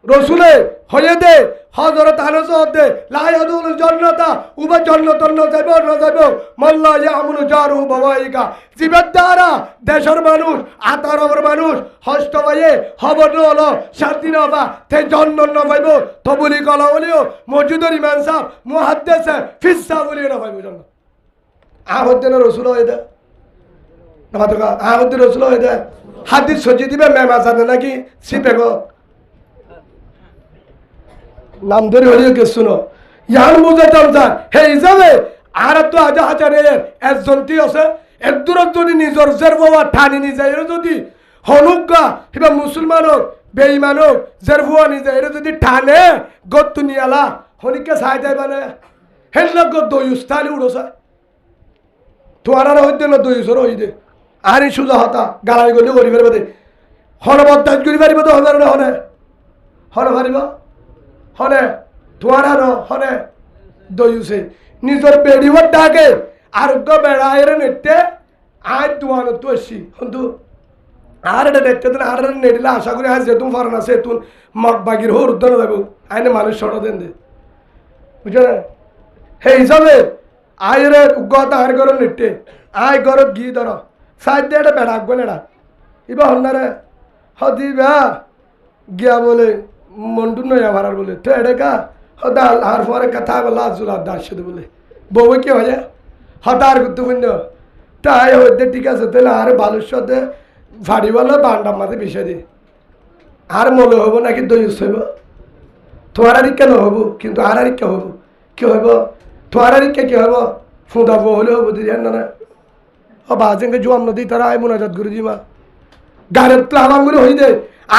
রসুলে হয়ে দে হযরত আনাস হতে লায়াদুল জান্নাতা উবা জান্নাত না যাইব মোল্লা ইয়ামুনু জারুহু বাওয়াইকা জিবাদারা দেশের মানুষ আতারর মানুষ হস্ত ভাইয়ে হবন হলো শান্তি না বা তে জন্নত না পাইব তবুলি কলা বলিও মসজিদের ইমাম সাহেব মুহাদ্দিস ফিসা বলিও না পাইব জন্নত আহদ্দিন রসুল হয়ে দে না তো আহদ্দিন রসুল হয়ে দে হাদিস সজি দিবে মেম আসানে নাকি সিপে গো নাম ধরে হলিও কে শুনো ইয়ান বুঝাতাম স্যার হে হিসাবে আর তো আজা হাজারের একজনটি আছে একদূরত যদি নিজর জের বাবা ঠানি নিজে এর যদি হনুকা কিবা মুসলমান হোক বেঈমান হোক জের বুয়া নিজে এর যদি ঠানে গত্তু নিয়ালা হনিকে সাই দেয় মানে হেল দইউস তালি উড়োসা তোমার হইতে না দইউসর হই দে আরে সুজা হতা গালাই গলি করি পারবে দে হন বদাজ করি পারিব তো হবে না হন পারিব হনে তোমার হনে দইউসে নিজের বেড়িবার ডাকে আরোগ্য বেড়ায়ের নেটে আজ তোমার তো এসি কিন্তু আর এটা দেখতে দিন আর নেড়িলে আশা করি আজ যেতুন ফরেন আছে এতুন মগ বাগির হোর উদ্ধার দেবো আইনে মানুষ সরা দেন দে বুঝছো না সেই হিসাবে আইরে উগ্গতা আর ঘর নেটে আই ঘরত গি ধর সাইড দিয়ে এটা বেড়া আঁকবো নেড়া ইবা হন্নারে হদিবা গিয়া বলে মন্ডু নয় আমার বলে তো এডেকা হদা আর পরে কথা বলা জুলা দাস বলে বউ কি হয়ে হতার গুরুত্বপূর্ণ তাই হইতে ঠিক আছে তাহলে আর বালুর সাথে ফাড়ি বলো বান্ডার মাঝে বিষয় দি আর মনে হবো নাকি দইস হইব তোমার আর কেন হব কিন্তু আর কে হব কি হইব তোমার আর কি হব ফুঁদাব হলে হবো দিদি না ও বাজেঙ্গে জোয়াম নদী তারা আয় মোনাজাত গুরু জিমা গাড়ির প্লাবাঙ্গুরি হই দে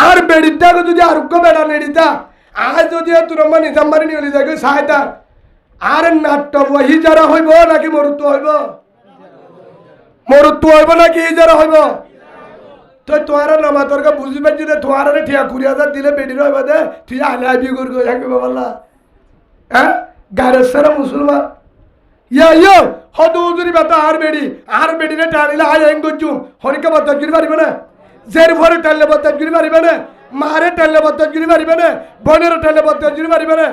আর বেড়িতে যদি আরোগ্য বেড়া নেড়িতা আর যদি তুরম্বা নিজাম্বারি নিয়ে যাবে সাহায্য আর নাট্য হি যারা হইব নাকি মরুত্ব হইব মরুত্ব হইব নাকি হি যারা হইব তো তোমার নামা তোরকে বুঝবে যদি তোমার ঠিয়া 20,000 দিলে বেডির হইব দে তুই আলে আবি করবো থাকবে বললা হ্যাঁ গাড়ির সারা মুসলমান ইয়া হদুজুরি বাতা আর বেডিরে টানিলে আয় এং গজুম হরিকে বাতা গিরি পারিবে না জের ভরে টানলে বাতা গিরি পারিবে না মারে টানলে বাতা গিরি পারিবে না বনের টানলে বাতা গিরি পারিবে না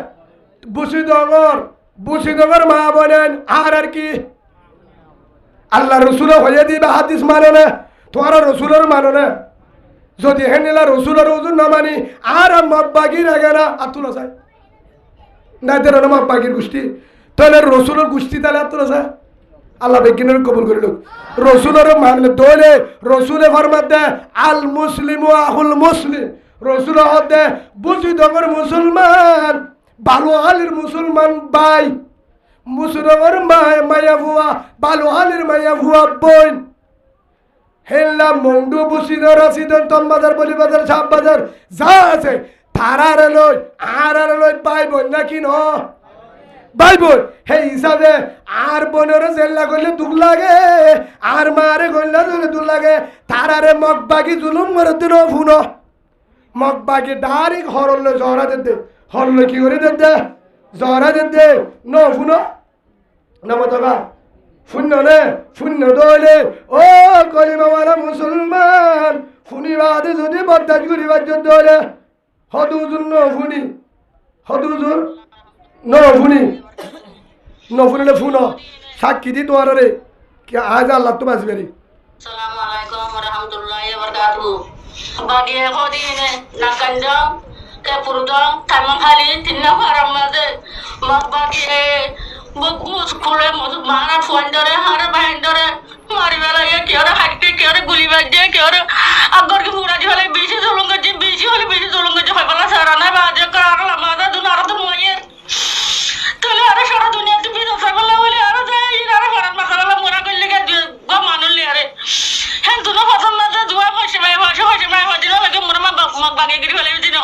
বুসিদগর মা বলেন আর কি আল্লাহ রসুল হয়ে দিবে হাদিস মানে না তোমার রসুলের মানে না যদি হেনিলা রসুলের ওজন না মানি আর মগবাগি রাগে না আর তুলা যায় না দেন মগবাগির গোষ্ঠী তাহলে রসুলের গোষ্ঠী তাহলে আর তুলা যায় আল্লাহ বেকিনের কবুল করে লোক রসুলের মানলে দোলে রসুলে ফরমাত দে আল মুসলিম আহুল মুসলিম রসুল হদে বুসিদগর মুসলমান বালু আলির মুসলমান বাই মুসলমার মায়া ভুয়া বালু আলির মায়া ভুয়া বোন হেল্লা মন্ডু বুসিদর আসিদন তমবাজার বলিবাজার সাপবাজার যা আছে তারারে লই আর লই বাই বোন নাকি ন বাই বোন হে হিসাবে আর বোনের জেল্লা করলে দুঃখ লাগে আর মারে করলে দুঃখ লাগে তারারে মগবাগি জুলুম করে দিন ফুন মগবাগি ডাইরেক্ট হরলে জহরা দে হরলে কি করে দে জহরা দে ন ফুন নমতবা শূন্য নে শূন্য দলে ও কলিমাওয়ালা মুসলমান ফুনিবাদে যদি বরদাস করিবার দলে হদুজুর নফুনি হদুজুর নফুনি নফুনিলে ফুন সাক্ষী দি তোমার রে কি আজ আল্লাহ তো বাঁচবে রে আসসালামু আলাইকুম ওয়া রাহমাতুল্লাহি ওয়া বারাকাতুহু বাগিয়ে খদিনে নাকান্ডা কে পুরুদং তামাম খালি তিন্না ফারাম মাঝে মগবাগিয়ে স্কুলে মারা ফোন ধরে হারা বাহিন ধরে মারি বেলায় কেউ হাঁটতে কেউ গুলি বাজছে কেউ আগর কি পুরা ঝলে বেশি জলুন গেছে বেশি হলে বেশি জলুন গেছে হয় বলা সারা না বাজে কার আমাদা দুন আর তো ময়ে তাহলে আরে সারা দুনিয়া তুমি দশা বলা বলে আর যাই আর ফরাত মাসালা মোরা করলে গে গো মানুলে আরে হ্যাঁ দুনো পছন্দ না দুয়া হইছে ভাই হদিন লাগে মোরা মগবাগে গিরি ফেলে দিন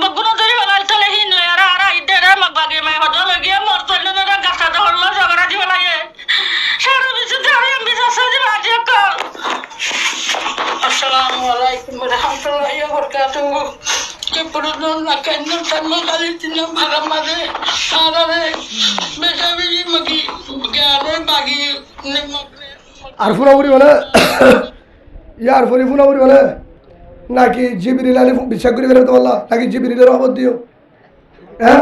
বগুনা ধরে ফেলা তাহলে হিন আর আর আইতে রে মগবাগে মাই হদা লাগে মোর তো না গাছা ধরলো ঝগড়া দি ফেলায়ে সারা বিছে ধরে আমি সাসে বাজে কল আসসালামু আলাইকুম ওয়া রাহমাতুল্লাহি ওয়া বারাকাতুহু কে পুরুদন না কেন তামা খালি তিন ভাগা মাঝে সারা রে বেশাবি মগি গারে বাগি নে মগরে আর ফুনাবুরি বলে ইয়ার ফরি ফুনাবুরি বলে নাকি জিবরিল আলী বিশ্বাস করি বেরোতে পারলা নাকি জিবরিলের খবর দিও হ্যাঁ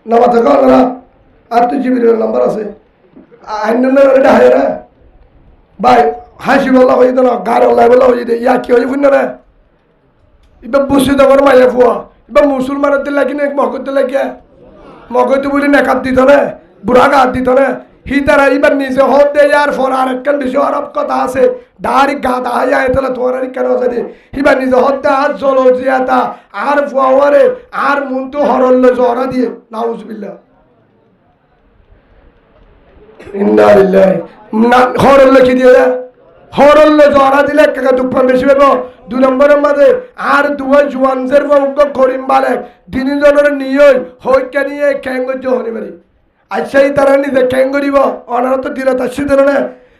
নামা থাকো না আর তো জিবরিলের নাম্বার আছে আইনের এটা হায় রে ভাই হাসি বলা হয়ে না গার আল্লাহ বলা হয়ে দে ইয়া কি হয়ে ফুন না এবার বসে দেওয়ার মাইয়া ফুয়া এবার মুসলমানের লাগি না মগতে লাগিয়া মগতে বলি নেকাত দিত না বুড়া গাত দিত না হি তারা এবার নিজে হত দে আর ফর আর একখান বেশি আরব কথা আছে ডাইরেক্ট গাত আয় আয় তাহলে তোমার আর কেন আছে এবার নিজে হত দে আর জল জিয়াতা আর ফুয়ারে আর মন তো হরল্লে জহরা দিয়ে নাউজুবিল্লাহ ইন্না লিল্লাহি হরল্লে কি দিয়ে হরল্লে জহরা দিলে একটা দুঃখ বেশি পাবো 2 নম্বরের মাঝে আর দুয়া জুয়ানজের বঙ্গ করিম বালেক তিনজনের নিয়ে হইকে নিয়ে ক্যাঙ্গজ হনি পারি আচ্ছাই তারা নিজে ক্যাং করিব অনার তো দিল তার সিদ্ধ না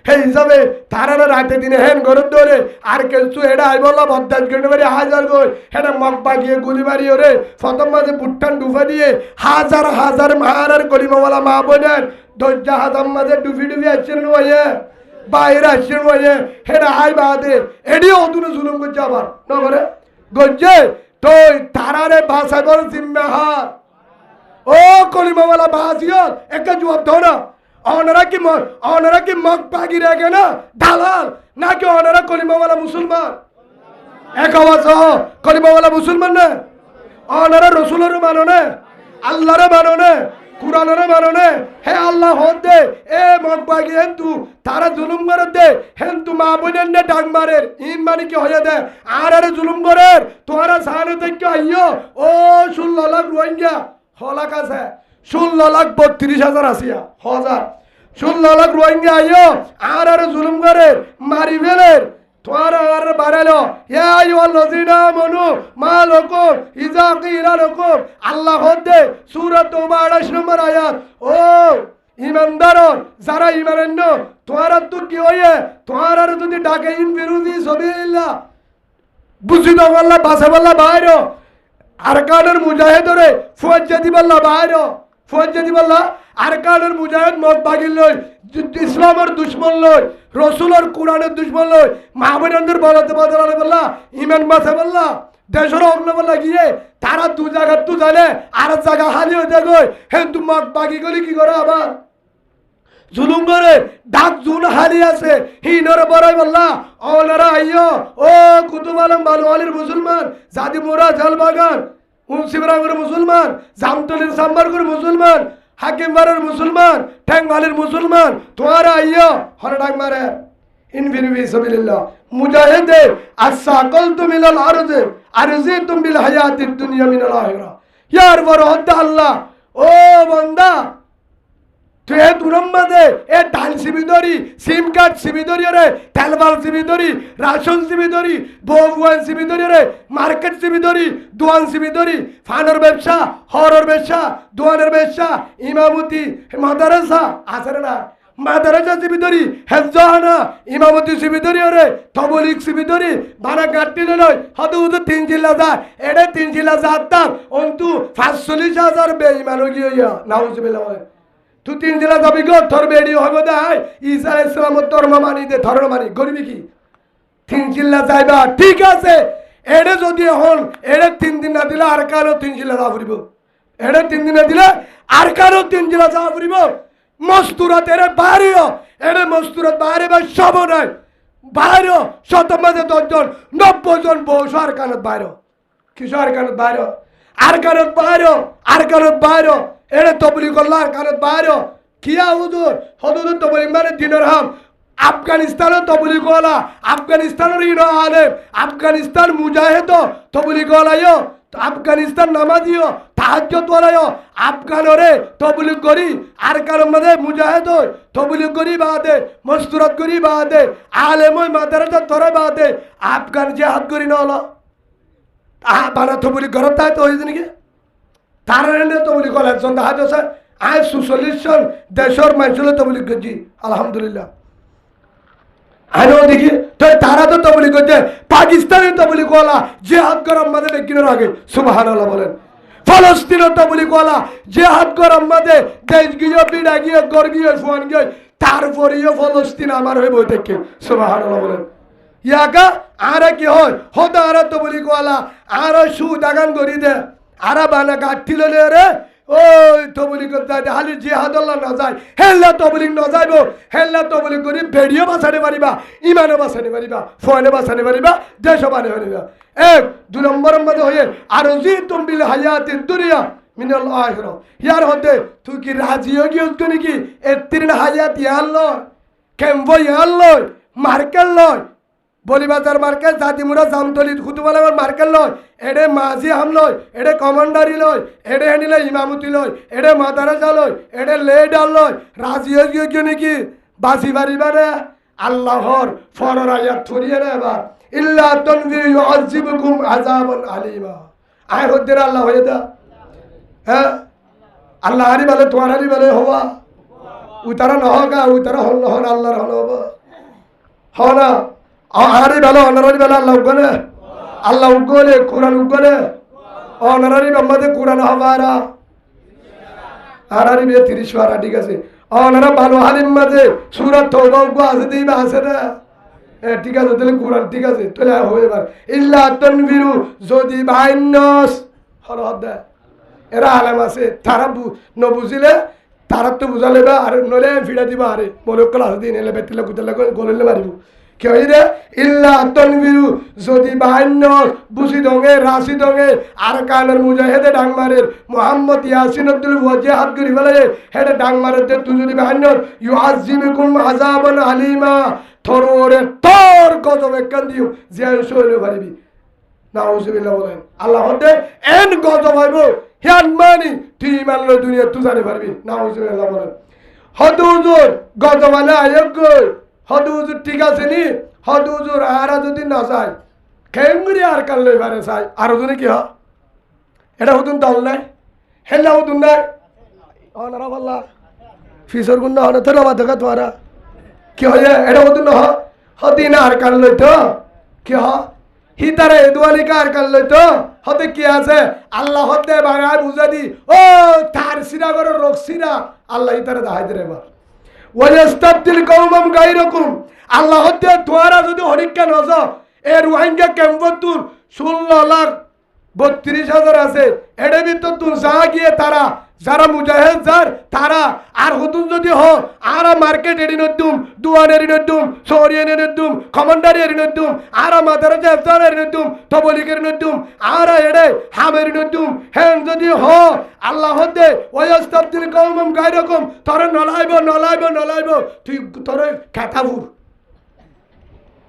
সেই হিসাবে তারা রাতে দিনে হেন গরম ধরে আর কিছু এটা আই বললাম বদাস গেটে বাড়ি হাজার গই হেটা মগ বাগিয়ে গুলি মারি ওরে প্রথম মাঝে বুট্টান ডুফা দিয়ে হাজার হাজার মাহার কলিমাওয়ালা মা বোনের দরজা হাজার মাঝে ডুফি আসছেন ভাইয়ে বাইরে আসছেন বলে হেরা হাই বাদে এডি অদুনে জুলুম করছে আবার নগরে গজ্জে তো তারারে বাসাগর জিম্মেহার ও কলিমাওয়ালা বাসিয়ল একটা জবাব দাও না অনারা কি মগ পাগি রেখে না দালাল নাকি অনারা কলিমাওয়ালা মুসলমান এক আওয়াজ কলিমাওয়ালা মুসলমান না অনারা রসুলের মানো না আল্লাহরে মানো না কুরআনের মানো না হে আল্লাহ হদ দে এ মগ পাগি হেন্তু তারা জুলুম করে দে হেন্তু মা বোনের নে ডাক মারের ইন মানে কি হয়ে দে আর জুলুম করে তোরা সাহানে থেকে আইও ও 16 লাখ রোহিঙ্গা হলাক আছে 16,32,000 আসিয়া হাজার 16 লাখ রোহিঙ্গা আইও আর জুলুম করে মারি ফেলের তোরা আর বাড়ালো ইয়া আইয়ুহাল্লাযীনা আমানু মা লাকুম ইযা কিলা লাকুম আল্লাহ হদে সূরা তাওবা 28 নম্বর আয়াত ও ইমানদারর যারা ঈমান আনলো তোরা তো কি হয়ে তোরা যদি ডাকে ইন বিরুদ্ধি সাবিলিল্লাহ বুঝিত আল্লাহ বাসা বল্লা বাইরো আরকানের মুজাহিদরে ফৌজা দিবাল্লা বাইরো ফৌজা দিবাল্লা আরকানের মুজাহিদ মত বাগিল লই ইসলামের দুশমন লই রসুলের কোরআনের দুশমন লই মাহবুবদের বলতে বদলালে বললা ইমান বাসা বললা দেশের অগ্ন বললা গিয়ে তারা দু জায়গা তু জানে আর জায়গা হালি হয়ে গই হেন তু মত বাগি গলি কি করে আবার জুলুম করে ডাক জুন হালি আছে হিনর বড়াই বললা ওনারা আইও ও কুতুব আলম বালু আলীর মুসলমান জাদি মোরা জালবাগান উনসিবরাঙ্গের মুসলমান জামতলির সাম্বারগুর মুসলমান হাকিমবারের মুসলমান ঠ্যাংমালির মুসলমান তোরা আইও হরে ডাক মারে ইনফিনি সাবিলিল্লাহ মুজাহিদে আসাকালতু মিনাল আরজে আরজিতুম বিল হায়াতিদ দুনিয়া মিনাল আখিরা ইয়ার বড় হদ আল্লাহ ও বান্দা তুই এ দুরম্বাদে এ ডাল সিবি ধরি সিম কার্ড সিবি ধরি রে তেলবাল সিবি ধরি রাশন সিবি ধরি বগুয়ান সিবি ধরি রে মার্কেট সিবি ধরি দোয়ান সিবি ধরি ফানের ব্যবসা হরর ব্যবসা দোয়ানের ব্যবসা ইমামতি মাদারাসা আছে না মাদারাসা সিবি ধরি হেফজাহানা ইমামতি সিবি ধরি রে তবলিক সিবি ধরি বানা গাট্টি নয় হয়তো উদু 3 জিল্লা যা এডে 3 জিল্লা যাতাম অন্তু 45,000 বেঈমান গিয়া নাউজুবিল্লাহ তুই 3 জেলা যাবি গো তোর বেড়ি হবে দেয় ঈসা আলাইহিস সালামের ধর্ম মানি দে ধর্ম মানি গরিবি কি 3 জেলা যাইবা ঠিক আছে এড়ে যদি হন এড়ে 3 দিন না দিলে আর কারো 3 জেলা যা ফুরিব এড়ে 3 দিন না দিলে আর কারো 3 জেলা যা ফুরিব মস্তুরাত এড়ে বাড়িও এড়ে মস্তুরাত বাইরে বা সব নাই বাইরে শত মাঝে 10 জন 90 জন বসো আর কানত বাইরে কিছু আর কানত বাইরে আর কানত বাইরে আর কানত বাইরে এড়ে তবলি করলা আর কানত বাইরে কিয়া হুজুর হুজুর তবলি মানে দিনের হাম আফগানিস্তানের তবলি কলা আফগানিস্তানের ইনো আলেম আফগানিস্তান মুজাহিদ তবলি কলায়ও আফগানিস্তান নামাজিও তাহাজ্জুদ ওয়ালায়ও আফগানরে তবলি করি আর কারণ মধ্যে মুজাহিদ তবলি করি বাদে মস্তুরাত করি বাদে আলেম ওই মাদ্রাসা ধরে বাদে আফগান জিহাদ করি না হলো বানা তবলি করত তাই তো হয়েছে নাকি তারা তবলি কল একজন দেখা যাচ্ছে আয় 46 জন দেশের মানুষের তবলি করছি আলহামদুলিল্লাহ আরো দেখি তো তারা তো তবলি করছে পাকিস্তানের তবলি কলা জিহাদ করার মাঝে বেকিনের আগে সুবহানাল্লাহ বলেন ফলস্তিনের তবলি কলা জিহাদ করার মাঝে দেশ গিয়ে বিড়া গিয়ে গড় গিয়ে ফুয়ান গিয়ে তারপরেও ফলস্তিন আমার হয়ে বই থেকে সুবহানাল্লাহ বলেন ইয়াকা আর কি হয় হতো আর তবলি কলা আর সুদাগান করি দে আর বানা গাঠি ললে রে ওই তবলিগ করতে হালি জিহাদ আল্লাহ না যায় হেল্লা তবলিগ না যাইব হেল্লা তবলিগ করি বেড়িও বাঁচাতে পারিবা ইমানও বাঁচাতে পারিবা ফোনে বাঁচাতে পারিবা দেশও বাঁচাতে পারিবা এক 2 নম্বরের মধ্যে হয়ে আর জি তুমবিল হায়াতিদ দুনিয়া মিনাল আখিরা ইয়ার হতে তুই কি রাজি হয়ে গিয়েছ নাকি এত্রিন হায়াত ইয়াল লয় কেমবো ইয়াল লয় মার্কেল লয় বলিবাজার মার্কেট জাতিমুরা জামতলিত খুতুবালার মার্কেট লয় এডে মাঝি হাম লয় এডে কমান্ডারি লয় এডে হেনিলে ইমামতি লয় এডে মাদারাসা লয় এডে লেডার লয় রাজি হয়ে গিয়ে নাকি বাসি বাড়িবারে আল্লাহর ফরর আয়াত ছড়িয়ে রে এবার ইল্লা তানজির ইউআযিবুকুম আযাবান আলিমা আয় হদ্দের আল্লাহ হয়ে দা হ্যাঁ আল্লাহ হারি বলে তোমার হারি বলে হওয়া উতারা নহগা উতারা হল নহন আল্লাহর হল হবা হনা আহারি ভালো অনারারি ভালো আল্লাহ উগলে আল্লাহ উগলে কোরআন উগলে অনারারি বাম্মাদে কোরআন হবারা আহারি বে 30 বারা ঠিক আছে ওনারা ভালো হালিম মাঝে সুরাত তওবা আছে দিবা আছে না ঠিক আছে তাহলে কোরআন ঠিক আছে তাহলে হয়ে যাবে ইল্লা তানবিরু যদি বাইনস হরদ এরা আলেম আছে তারা বুঝিলে তারা তো বুঝালে বা আর নলে ফিরা দিবা আরে মনে ক্লাস দিন এলে বেতলে কুতলে গললে মারিব কি হয় রে ইল্লা তানবিরু যদি বাইনস বুঝি দঙ্গে রাশি দঙ্গে আর কানের মুজাহিদে ডাং মারে মোহাম্মদ ইয়াসিন আব্দুল ওয়াজি হাত করি বলে হেডে ডাং মারে তুই যদি বাইনস ইউআযিবুকুম আযাবান আলিমা থররে তোর গজব একখান দিও জিয়ান সইলে পারিবি নাউজুবিল্লাহ বলেন আল্লাহ হতে এন গজব হইব হিয়ান মানি তুই ইমান লই দুনিয়া তুই জানি পারবি নাউজুবিল্লাহ বলেন হদুজুর গজব আলে আয়োগ হদুজুর ঠিক আছে নি হদুজুর আরা যদি না যায় কেঙ্গুরি আর কাল লই পারে চাই আর যদি কি হ এটা হুতুন দল নাই হেলা হুতুন নাই অনারা বললা ফিসর গুন্না হনে তো রাবা দেখা তোমারা কি হয় এটা হুতুন ন হদিন আর কাল লই তো কি হ হিতারে দুয়ালিকা আর কাল লই তো হতে কি আছে আল্লাহ হতে বাঙায় বুঝা দি ও তার সিরা করে রক্সিরা আল্লাহ হিতারে দাহাই দে এবার ওয়াস্তাবদিল কওমাম গায়রাকুম আল্লাহ হতে তোরা যদি হরিকা নজ এ রোহিঙ্গা ক্যাম্পতুর 16,32,000 আছে এডে ভিতর তুই যা গিয়ে তারা যারা মুজাহিদ যার তারা আর হুতুন যদি হ আরা মার্কেট এরি নদুম দুয়ান এরি নদুম সরিয়ান এরি নদুম কমান্ডার এরি নদুম আরা মাদারাজা ইফতার এরি নদুম তবলিগ এরি নদুম আরা এডে হাম এরি নদুম হেন যদি হ আল্লাহ হতে ওয়াস্তাবদিল কওমাম গায়রাকুম তোরে নলাইব তুই তোরে কাটাবু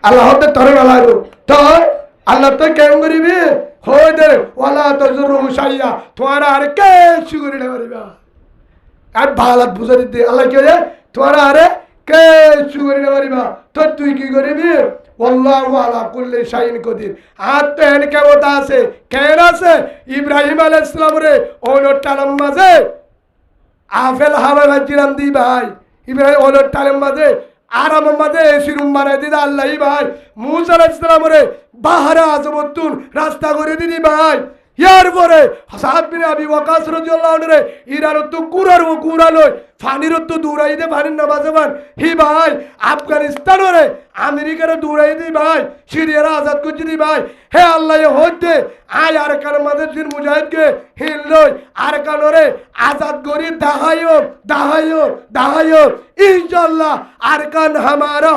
আল্লাহ হতে তোরে নলাইব তো আল্লাহ তো কেন করিবি হই দে ওয়ালা তাজরু শাইয়া তোরা আর কে সুগরি না পারিবা আর ভালাত বুঝা দিতে আল্লাহ কি হয় তোরা আরে কে সুগরি না পারিবা তো তুই কি করিবি আল্লাহু আলা কুল্লি শাইইন কদির আর তো এন কেমতা আছে কেন আছে ইব্রাহিম আলাইহিস সালাম রে ওনর টালাম মাঝে আফেল হাওয়া রাজিরাম দি ভাই ইব্রাহিম ওনর টালাম মাঝে আরাম মাঝে সিরুম বানাই দিদা আল্লাহ ভাই মুসা আলাইহিস সালাম রে বাহারে আজমতুন রাস্তা করে দিদি ভাই ইয়ার পরে সাদ বিন আবি ওয়াকাস রাদিয়াল্লাহু আনহু রে ইরার তো কুরালো ফানির তো দৌড়াই দে ফানির নামাজবান হি ভাই আফগানিস্তান রে আমেরিকার দৌড়াই দি ভাই সিরিয়ার আজাদ করছি দি ভাই হে আল্লাহ হইতে আয় আর কার মাঝে দিন মুজাহিদ কে হিল লই আর কানরে আজাদ করি দাহাইও इंशाल्लाह अरकान हमारा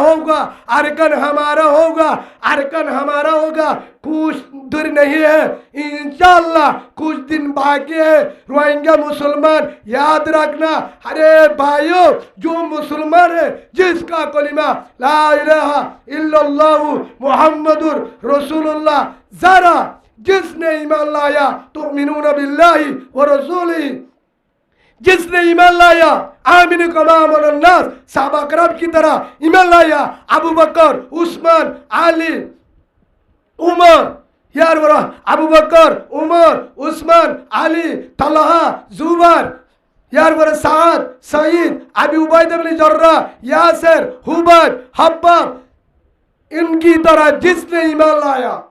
होगा कुछ दूर नहीं है इंशाल्लाह कुछ दिन बाकी है रोहिंग्या मुसलमान याद रखना अरे भाइयों जो मुसलमान है जिसका कलिमा ला इलाहा इल्लल्लाह मुहम्मदुर रसूलुल्लाह जरा जिसने ईमान लाया तुमिनूना बिल्लाहि व रसूलिही जिसने ईमान लाया आमिन कमामनास साहबा करम की तरह ईमान लाया अबू बकर उस्मान अली उमर यार बरा अबू बकर उमर उस्मान अली तलहा जुबार यार बरा साद सईद अबी उबैदा बिन जर्रा यासिर हुबैब हब्बाब इनकी तरह जिसने ईमान लाया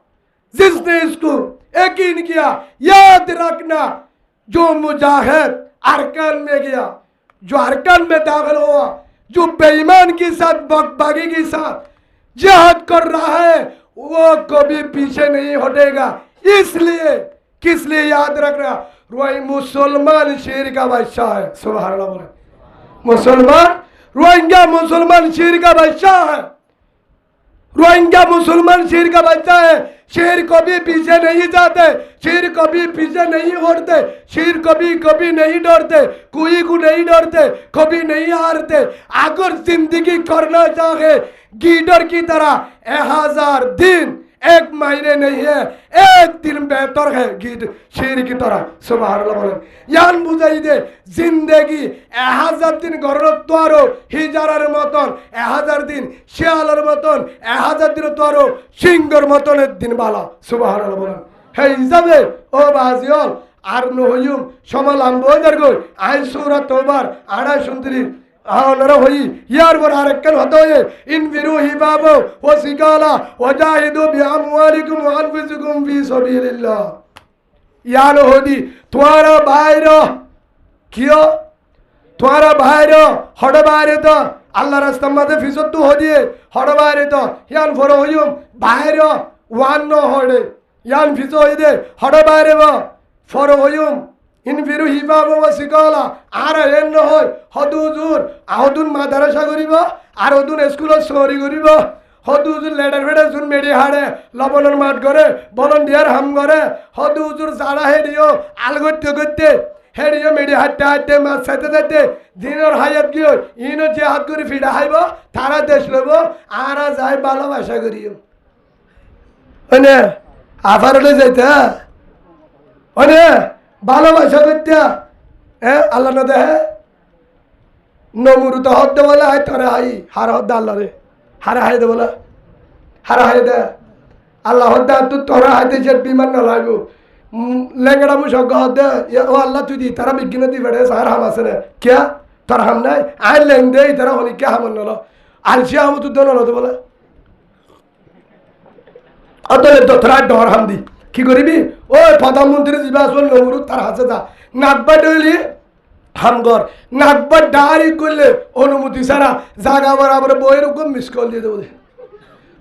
जिसने इसको यकीन किया याद रखना जो मुजाहिद अरकान में गया जो अरकान में दाखिल हुआ जो बेईमान के साथ बगबागी के साथ जिहाद कर रहा है वो कभी पीछे नहीं हटेगा इसलिए किस लिए याद रखना रोहिंग्या मुसलमान शेर का बादशाह है सुभान अल्लाह बोले मुसलमान रोहिंग्या मुसलमान शेर का बादशाह है रोहिंग्या मुसलमान शेर का बादशाह है शेर कभी पीछे नहीं जाते शेर कभी पीछे नहीं होते शेर कभी नहीं डरते कोई को नहीं डरते कभी नहीं हारते अगर जिंदगी करना चाहे गीडर की तरह 1000 दिन 1 महीने नहीं है 1 दिन बेहतर है गीड शेर की तरह सुभान अल्लाह बोलें यान बुझाई दे जिंदगी 1000 दिन गरत तो हिजारार मतन 1000 दिन शियालार मतन 1000 दिन तो सिंगर मतन दिन बाला सुभान अल्लाह बोलें हे हिसाबे ओ बाजियल আর নহইম সমালাম বইদার গই আই সূরা তওবার 28 আনারা হই ইয়ার পর আরেকখান হতে হয় ইনফিরু হিবাবু ওয়া সিকালা ওয়াজাহিদু বিআমওয়ালিকুম ওয়া আনফুসিকুম ফি সাবিলিল্লাহ ইয়ানো হদি তোরা বাইরে কিও তোমারা বাইরে হড়ে বাইরে তো আল্লাহ রাস্তার মাঝে ফিসত তো হদিয়ে হড়ে বাইরে তো ইয়ান ফর হইম বাইরে ওয়ান ন হড়ে ইয়ান ফিস হই দে হড়ে বাইরে ফর হইম ইন ফিরু হিবা বাবা শিকালা আর এন হয় হদুজুর আহদুন মাদ্রাসা করিব আর হদুন স্কুলত সরি করিব হদুজুর লেডার ফেডার জুন মেডি হাড়ে লবণের মাঠ করে ভলন্টিয়ার হাম করে হদুজুর যারা হেডিও আল করতে করতে হেডিও মেডি হাঁটতে হাঁটতে মাছ খাইতে যাইতে দিনের হায়াত গিয়ে ইনো যে হাত করে ফিডা হাইব তারা দেশ লব আর যাই ভালোবাসা করিও ওনে আফারলে যাইতে ওনে ভালোবাসা করতে আল্লাহ না দেহে নমুরু তো হদ্দে বলে হাই তারে হাই হার হদ্দে আল্লাহ রে হারা হাই দে বলে হারা হাই দে আল্লাহ হদ্দে তুই তোরা হাইতে যে বিমান না লাগবো লেঙ্গড়া মুসজ্ঞ হদ্দে ও আল্লাহ তুই দি তারা বিজ্ঞান দি বেড়ে সার হাম আছে না কে তোর হাম নাই আই লেং দে তারা হনি কে হামন নল আলসিয়া হাম তুই দন হতো বলে অতলে তো তোরা ডর হাম দি কি করিবি ওই প্রধানমন্ত্রী যিবা আসল নমরুদ তার হাতে যা নাকবা ডলি হামগর নাকবা ডারি করলে অনুমতি ছাড়া জাগা বরাবর বইয়ের উপর মিস কল দিয়ে দেবো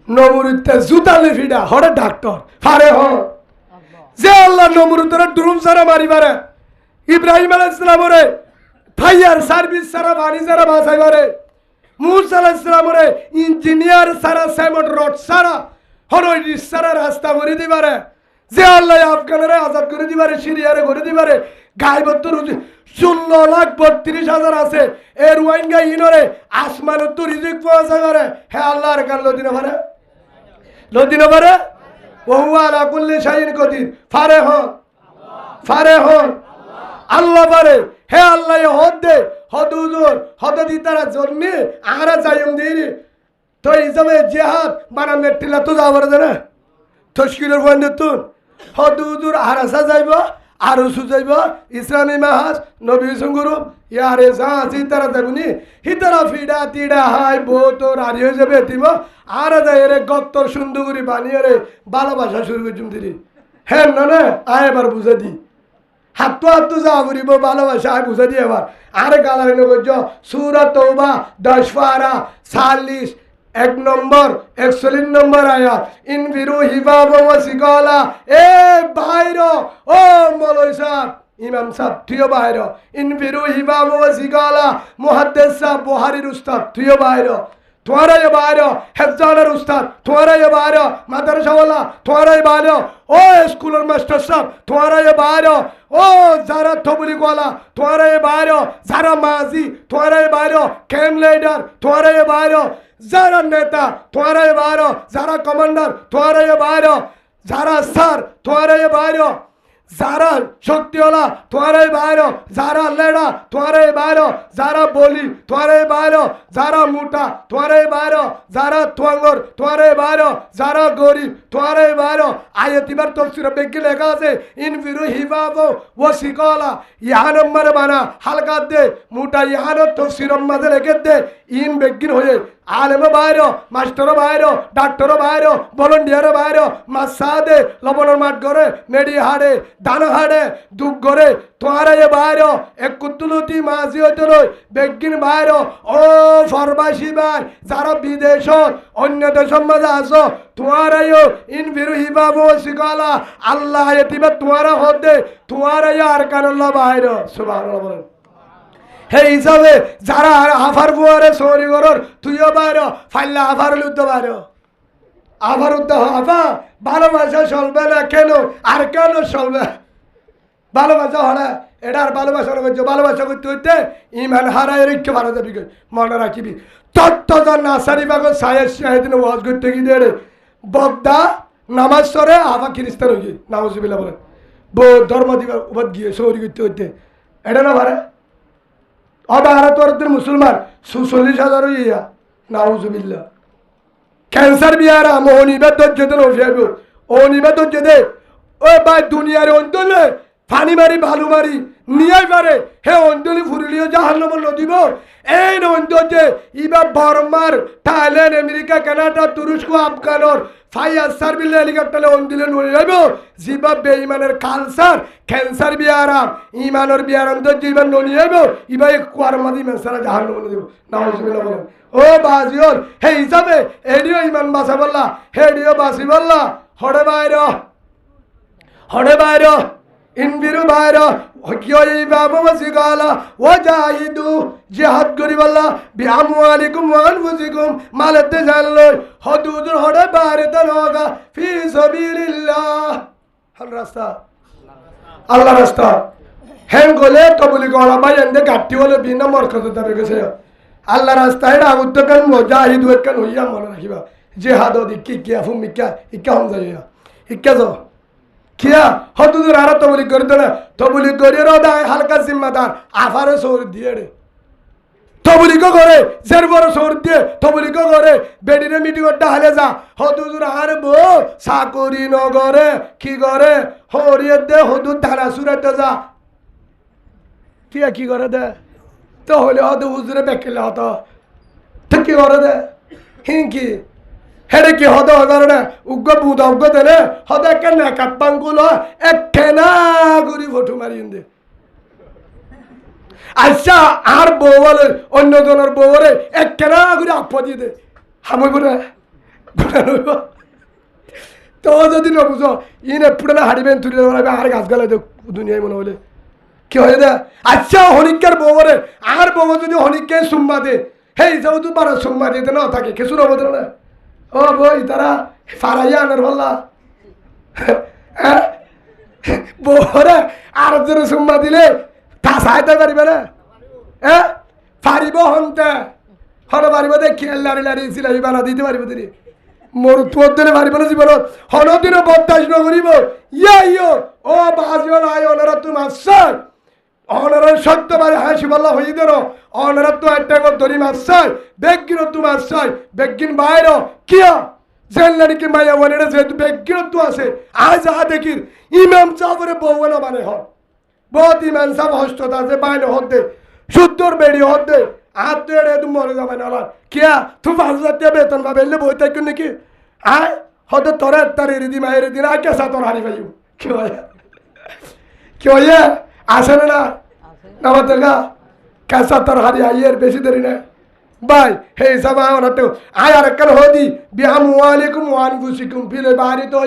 নমরুদটা জুতালে ফিডা হরে ডাক্তার ফারে হ যে আল্লাহ নমরুদের ড্রুম ছাড়া মারিবারে ইব্রাহিম আলাইহিস সালামরে ফায়ার সার্ভিস ছাড়া বাণী ছাড়া বাঁচাইবারে মুসা আলাইহিস সালামরে ইঞ্জিনিয়ার ছাড়া সাইমন রড ছাড়া হরই ছাড়া রাস্তা করে দিবারে যে আল্লাহ আফগানের আজাদ করে দিবারে সিরিয়ারে করে দিবারে গাইবত্তর 16,32,000 আছে এর ওয়াইঙ্গা ইনরে আসমানত তো রিজিক পাওয়া করে হে আল্লাহর কান লদিন পারে ওহুয়া আলা কুল্লি শাইইন কদির ফারে হন আল্লাহ পারে হে আল্লাহ হদ দে হদ হুজুর হদ দি তারা জন্মে আরা যাইম দিরি তো হিসাবে জিহাদ বানানের টিলা তো যাবার না তশকিলের বন্ধে তুন হদ হুজুর আরাসা যাইব আর সুজাইব ইসলামী মাহাজ নবী সঙ্গুরু ইয়ারে জাহাজি তারা যাবনি হিতারা ফিডা তিডা হাই বো তো রাজি হয়ে যাবে তিম আর যাইরে গত্তর সুন্দরী বানিয়ে রে ভালোবাসা শুরু করছুম দিদি হ্যাঁ না আয় এবার বুঝে দি হাত যা করিব ভালোবাসা আয় বুঝে দি এবার আর গালার নগজ সুরা তওবা 10 পারা 40 এক নম্বর 41 নম্বর আয়াত ইনফিরু হিবাবা ওয়া সিকালা এ বাইর ও মৌলভী সাহেব ইমাম সাহেব তুইও বাইর ইনফিরু হিবাবা ওয়া সিকালা মুহাদ্দিস সাহেব বুখারীর উস্তাদ তুইও বাইর তোমারাই বাইর হেফজানের উস্তাদ তোমারাই বাইর মাদ্রাসাওয়ালা তোমারাই বাইর ও স্কুলের মাস্টার সাহেব তোমারাই বাইর ও যারা তবলিগওয়ালা তোমারাই বাইর যারা মাজি তোমারাই বাইর ক্যাম্প লিডার তোমারাই বাইর যারা নেতা তোমারাই বাইর যারা কমান্ডার তোমারাই বাইর যারা স্যার তোমারাই বাইর যারা শক্তিওয়ালা তোমারাই বাইর যারা লেডা তোমারাই বাইর যারা বলি তোমারাই বাইর যারা মোটা তোমারাই বাইর যারা তোয়াঙ্গর তোমারাই বাইর যারা গরিব তোমারাই বাইর আয়াতিবার তফসিরে বেগি লেখা আছে ইনফিরু হিবাবু ওয়া সিকালা ইহা নম্বরে বানা হালকা দে মোটা ইহানোর তফসিরের মাঝে লেখে দে ইন বেগিন হয়ে আলেমও বাইর মাস্টারও বাইর ডাক্তারও বাইর ভলন্টিয়ারও বাইর মাসাদে লবণের মাঠ করে মেডি হাড়ে দানা হাড়ে দুঃখ করে তোমারাই বাইর এক কুতুলতি মাঝি হইতে লই বেগিন বাইর ও ফরবাসী ভাই যারা বিদেশ অন্য দেশের মাঝে আসো তোমারাইও ইন ফিরু হিবাবু ওয়া সিকালা আল্লাহ এতিবা তোমারা হদে তোমারাই আর কানুল্লাহ বাইর সুবহানাল্লাহ বলেন হে হিসাবে যারা আফার বুয়ারে সরি করর তুইও বাইর ফাইল্লা আফার লুদ্ধ বাইর আফার উদ্ধ আফা ভালোবাসা চলবে না কেন আর কেন চলবে ভালোবাসা হলে এটা আর ভালোবাসা করছে ভালোবাসা করতে হইতে ইমান হারাই রেখে ভালো যাবি মনে রাখিবি তত্ত্ব নাসারি বাগল সায়ের শাহিদিন ওয়াজ করতে গিয়ে দে বগদা নামাজ সরে আফা খ্রিস্টান হয়ে গিয়ে নাউজুবিল্লাহ বলেন ধর্ম দিবার উপাদ গিয়ে সৌরি করতে হইতে এটা না পারে ভারতের মুসলমান 46,000 ইয়া নাউজুবিল্লাহ ক্যান্সার বিয়ারা মোহনিবা ধৈর্য দেন ওষাইব অনিবা ধৈর্য দে ও ভাই দুনিয়ার অন্তলে ফানি মারি ভালু মারি নিয়ে পারে হে অঞ্জলি ফুরিলিও জাহান্নাম নদীব এই অঞ্চল যে ইবা বর্মার থাইল্যান্ড আমেরিকা কানাডা তুরস্ক আফগানর ফায়ার সার্ভিস হেলিকপ্টারে অঞ্জলি নড়ে যাইব জিবা বেঈমানের কালচার ক্যান্সার বিয়ারাম ইমানের বিয়ারাম তো জীবন নড়ে যাইব ইবা এক কোয়ারমাদি মেসারা জাহান্নাম নদীব নাউজুবিল্লাহ বলেন ও বাজিওর হে হিসাবে এডিও ইমান বাসা বললা হেডিও বাসি বললা হড়ে বাইর ইনবিরু বাইর হকিয়ই বাবু মাসিগালা ওয়াজাহিদু জিহাদ করি বললা বিআমওয়ালিকুম ওয়া আনফুসিকুম মালাতে জানলই হদুদুর হড়ে বাইরে তনগা ফি সাবিলিল্লাহ হল রাস্তা আল্লাহ রাস্তা হেন গলে তবলি গড়া ভাই এন্ডে গাটি হলে বিনা মরকত দাবে গেছে আল্লাহ রাস্তায় আগুত কান মুজাহিদু কান হইয়া মনে রাখিবা জিহাদ দি কিয়া ফুমিকা ইকা হম যাইয়া ইকা যাও কিয়া হদুদুর আর তবলি করে দেনা তবলি করে রদায় হালকা জিম্মাদার আফারে সৌর দিয়ে রে তবলি কো করে জের বড় সৌর দিয়ে তবলি কো করে বেডিরে মিটিং করতে হালে যা হদুদুর আর বো সাকরি নগরে কি করে হরিয়ে দে হদুদ ধারা সুরাতে যা কিয়া কি করে দে তো হলে হদু হুজুরে বেকেলে হতো তো কি করে দে হিংকি হেরে কি হদ কারণে উগ্র বুধ অজ্ঞ দেনে হদ একটা নেকাত পাঙ্গুলো এক ঠেনা গুড়ি ফটো মারি দে আচ্ছা আর বউ বলে অন্য জনের বউ বলে এক ঠেনা গুড়ি আপ দিয়ে দে হামই বলে তো যদি না বুঝো ইনে পুরানা হাড়িবেন তুলে আর গাছ গালে দুনিয়ায় মনে হলে কি হয়ে দে আচ্ছা হনিকার বউ বলে আর বউ যদি হনিককে সুম্মা দে হে যাও তো বারো সুম্মা দিতে না থাকে কিছু না বদল না ও বই তারা ফারাইয়া আনার বললা বউরে আর জোরে সুম্মা দিলে তা সাহায্য পারিবে না পারিব হন্তে হন পারিব দে খেল লারি লারি সিলাই বানা দিতে পারিব তিনি মোর তোর দিলে পারিব না জীবনত হন দিনও বদাস নকরিব ইয়ো ও বাজিও নাই ওনারা তোমার স্যার অনারা সত্য বারে হাসি বল্লা হয়ে দেন অনারা তো একটা ধরি মাসাই বেগিন তোমার সাই বেগিন বাইর কিয়া জেলনারিকে মাইয়া ওয়ানেরা যেহেতু বেগিন তো আছে আজ আহা দেখির ইমাম চাপরে বউনা মানে হন বহুত ইমাম সাহেব হস্ততা আছে বাইরে হতে শুদ্ধর বেড়ি হতে হাত তো এড়ে তুমি মরে যাবে না কিয়া তুই 5,000 বেতন পাবে এলে বই থাকুন নাকি আয় হতে তোরা তার এরিদি মায়ের দিন আর কেসা তোর হারি পাইও কি হয় আসে না আমাদের গা কেসা তোর হারি আইয়ের বেশি দেরি না ভাই হে সব আনাতে আয় আর কাল হদি বিআমওয়ালিকুম ওয়া আনফুসিকুম ফিল বাড়ি তো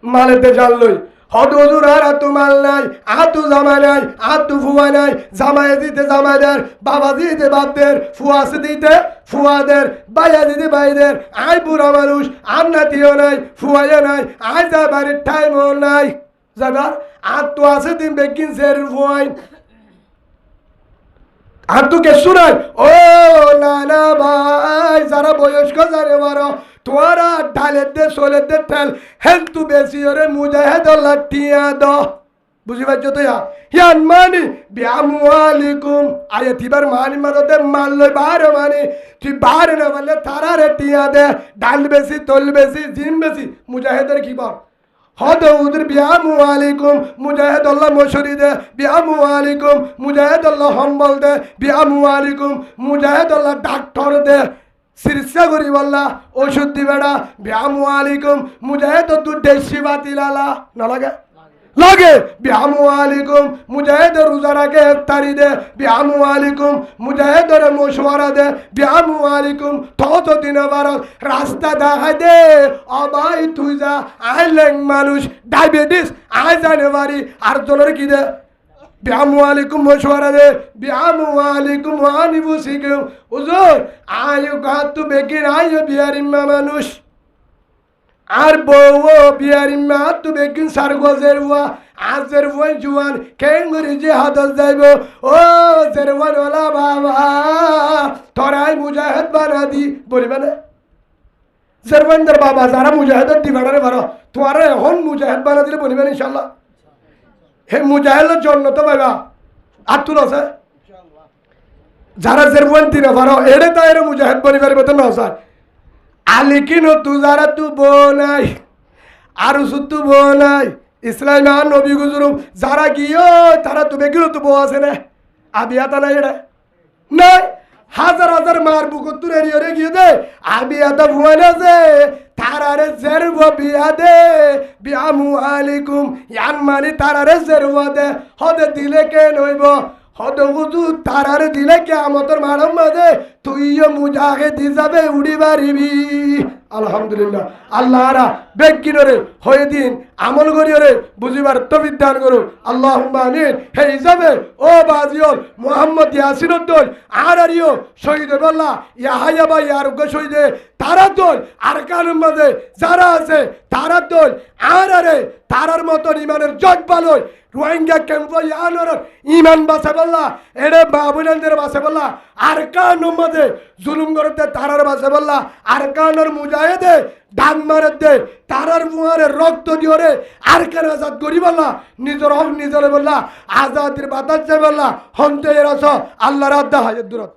মালেতে জানলই হদুজুর আর আতু মাল নাই আতু জামা নাই আতু ফুয়া নাই জামাই দিতে জামাইদের বাবা দিতে বাপদের ফুয়াসে দিতে ফুয়াদের বাইয়া দিতে বাইদের আয় বুড়া মানুষ আন্নাতিও নাই ফুয়াইও নাই আয় যাবার টাইমও নাই যাবার আতু আছে দিন বেকিন সের ফুয়াই আর তু কে শুনাই ও না ভাই যারা বয়স্ক যারে বারো তোরা ডালের দে সোলের দে ঠাল হেল তু বেশি ওরে মুজাহিদ লাটিয়া দ বুঝি পাচ্ছ তো ইয়ান মানি বিআমওয়ালিকুম আয়াতিবার মানি মারতে মাল লই বার মানি তুই বার না বলে তারা রে টিয়া দে ডাল বেশি তোল বেশি জিম বেশি মুজাহিদের কি বল হদ উদর বিআমওয়ালিকুম মুজাহিদ আল্লাহ মশরি দে বিআমওয়ালিকুম মুজাহিদ আল্লাহ হাম্বল দে বিআমওয়ালিকুম মুজাহিদ আল্লাহ ডাক্তার দে চিকিৎসা করি বললা ওষুধ দিবেড়া বিআমওয়ালিকুম মুজাহিদ তু দেশি বাতিলালা না লাগে লাগে বিআমওয়ালিকুম মুজাহিদ রোজা রাখে ইফতারি দে বিআমওয়ালিকুম মুজাহিদ রে মশওয়ারা দে বিআমওয়ালিকুম তো দিন বার রাস্তা দেখা দে অবাই তুই যা আইলেং মানুষ ডায়াবেটিস আয় জানে বাড়ি আর জনের কি দে বিআমওয়ালিকুম মশওয়ারা দে বিআমওয়ালিকুম ওয়া আনফুসিকুম হুজুর আয়ু গাতু বেকিন আয়ু বিয়ারিম্মা মানুষ আর বউ বিয়ারিম্মা তু বেকিন সারগজের ওয়া আজের ওই জুয়ান কেঙ্গুরি যে হাদস যাইব ও জেরওয়ান ওলা বাবা তোরাই মুজাহিদ বানা দি বলিবে না জেরওয়ানদের বাবা যারা মুজাহিদের দিবাড়ারে বারো তোরা এখন মুজাহিদ বানা দিলে বলিবে না ইনশাল্লাহ হে মুজাহিদের জন্য তো বাবা আর তুল আছে যারা জেরওয়ান দিনে বারো এড়ে তাই মুজাহিদ বনি পারিব তো না স্যার আলিকিনো তু যারা তু বনাই আর তু বনাই ইসলাম আর নবী গুজরুম যারা গিয়ে তারা তো বেগিরও তো বউ আছে না আবিয়াতা নাই এটা নাই হাজার হাজার মার বুকুর তুলে রে গিয়ে দে আবিয়াতা ভুয়ান আছে তারারে জেরব বিয়া দে বিয়ামু আলাইকুম ইয়ান মানে তারারে জেরব দে হদে দিলে কে নইব হদ হুজু তারারে দিলে কে আমতর মারম মাঝে তুইও মুজাহে দি যাবে উড়ি বাড়িবি আলহামদুলিল্লাহ আল্লাহরা বেগিনরে হয়ে দিন আমল করিয়রে বুঝিবার তৌফিক দান করুন আল্লাহুম্মা আমিন হে হিসাবে ও বাজিয়ল মুহাম্মদ ইয়াসিন উদ্দল আরিও শহীদ বল্লাহ ইয়াহায়া ভাই আরোগ্য শহীদ তারা দল আর কানুন মাঝে যারা আছে তারা দল আরে তারার মতন ইমানের জগ ভালোই রোহিঙ্গা ক্যাম্প ইয়ানোর ইমান বাসে বললা এরে বাবুনানদের বাসে বললা আর কানুন মাঝে জুলুম করতে তারার বাসে বললা আর কানুর মুজাহিদে ডান মারে দে তারার মুহারে রক্ত দিওরে আর কান আজাদ করি বললা নিজের হক নিজরে বললা আজাদের বাতাস বললা হন্তে রস আল্লাহ রাদ্দা হাজার দূরত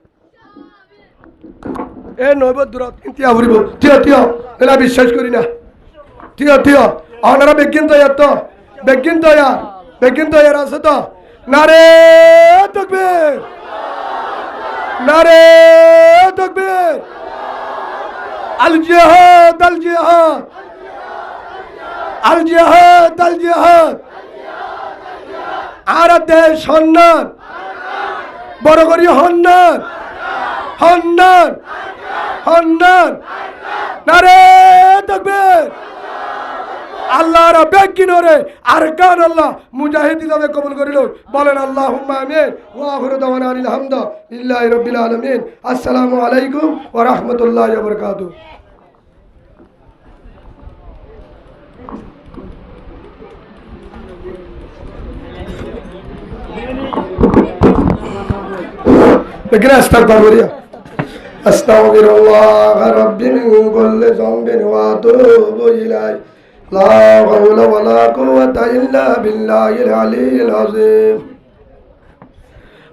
এ নইব দূরত ইন্তিয়া ভরিব থিও এলা বিশ্বাস করি না থিও অনারা বেগিন তো ইয়ার আছে তো নারে তাকবীর নারে তাকবীর আল জিহাদ আর দেশ সন্ন্যান বড় করি হন্নান নারে তাকবীর আল্লাহর বেগিনরে আর কান আল্লাহ মুজাহিদ হিসাবে কবুল করিল বলেন আল্লাহুম্মা আমিন ওয়া আখিরু দাওয়ানা আলহামদুলিল্লাহি রাব্বিল আলামিন আসসালামু আলাইকুম ওয়া রাহমাতুল্লাহি ওয়া বারাকাতুহু लेकिन अस्तगफिरुल्लाह रब्बी मिन कुल्लि ज़ंबिन व अतूबु इलैहि ला हौला वला कुव्वता इल्ला बिल्लाहिल अलिय्यिल अज़ीम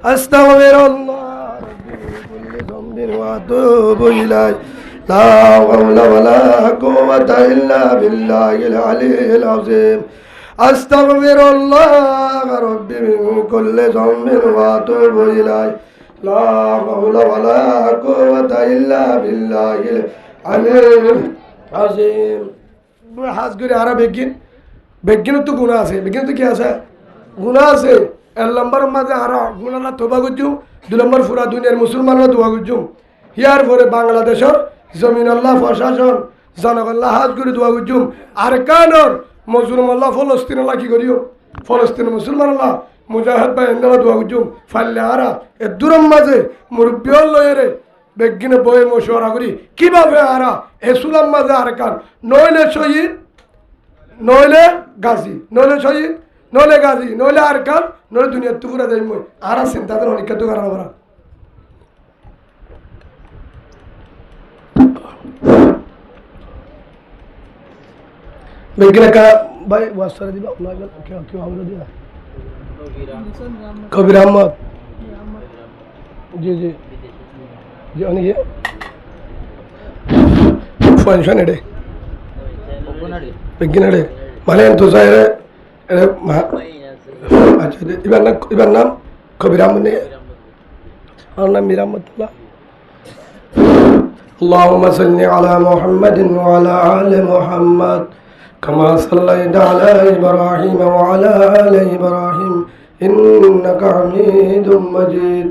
अस्तगफिरुल्लाह रब्बी मिन कुल्लि ज़ंबिन व अतूबु इलैहि ला हौला वला कुव्वता इल्ला बिल्लाहिल अलिय्यिल अज़ीम अस्तगफिरुल्लाह रब्बी मिन कुल्लि ज़ंबिन व अतूबु इलैहि ला हौला वला कुव्वता इल्ला बिल्लाहिल अलिय्यिल अज़ीम হাজ করে আরা বেগিন তো গুণা আছে বেগিন তো কি আছে গুণা আছে এক নম্বর মাঝে আরা গুণালা তোবা করছুম 2 নম্বর পুরা দুনিয়ার মুসলমানরা দোয়া করছুম ইয়ার পরে বাংলাদেশের জমিন আল্লাহ প্রশাসন জনগণলা হাজ করে দোয়া করছুম আর কানর মজলুম আল্লাহ ফলস্তিন আল্লাহ কি করিও ফলস্তিন মুসলমান আল্লাহ মুজাহিদ ভাই এন্দালা দোয়া করছুম ফাল্লে আরা এ দূরম মাঝে মুরব্বিয়ল লয়েরে বেগিনে বয়ে মশওয়ারা করি কিভাবে আরা এসুলাম মাঝে আর কান নইলে শহীদ নইলে গাজী নইলে শহীদ নইলে গাজী নইলে আর কান নইলে দুনিয়ার তুপুরা যাই মই আরা চিন্তাতে অনেক তো কারণ আমরা বেগিনে কা ভাই ওয়াসরা দিবা লাগা কেউ আমরা দিবা কবির আহমদ জি জি অনেক ফনশন এডে বেগিনাড়ে মানে তো সাইরে আচ্ছা ইবার নাম কবির আহমদ নেই আর নাম মীর আহমদুল্লাহ اللهم صل على محمد وعلى آل محمد كما صليت على إبراهيم وعلى آل إبراهيم إنك حميد مجيد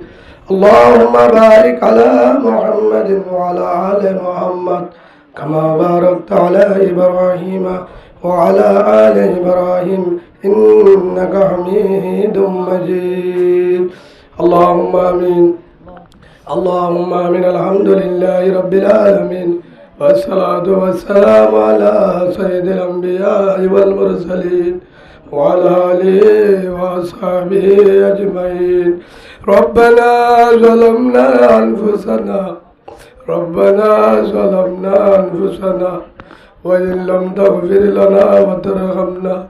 اللهم بارك على محمد وعلى آل محمد كما باركت على إبراهيم وعلى آل إبراهيم إنك حميد مجيد اللهم آمين اللهم آمين الحمد لله رب العالمين والصلاة والسلام على سيد الأنبياء والمرسلين وعلى آله وأصحابه أجمعين ربنا ظلمنا أنفسنا وإن لم تغفر لنا وترحمنا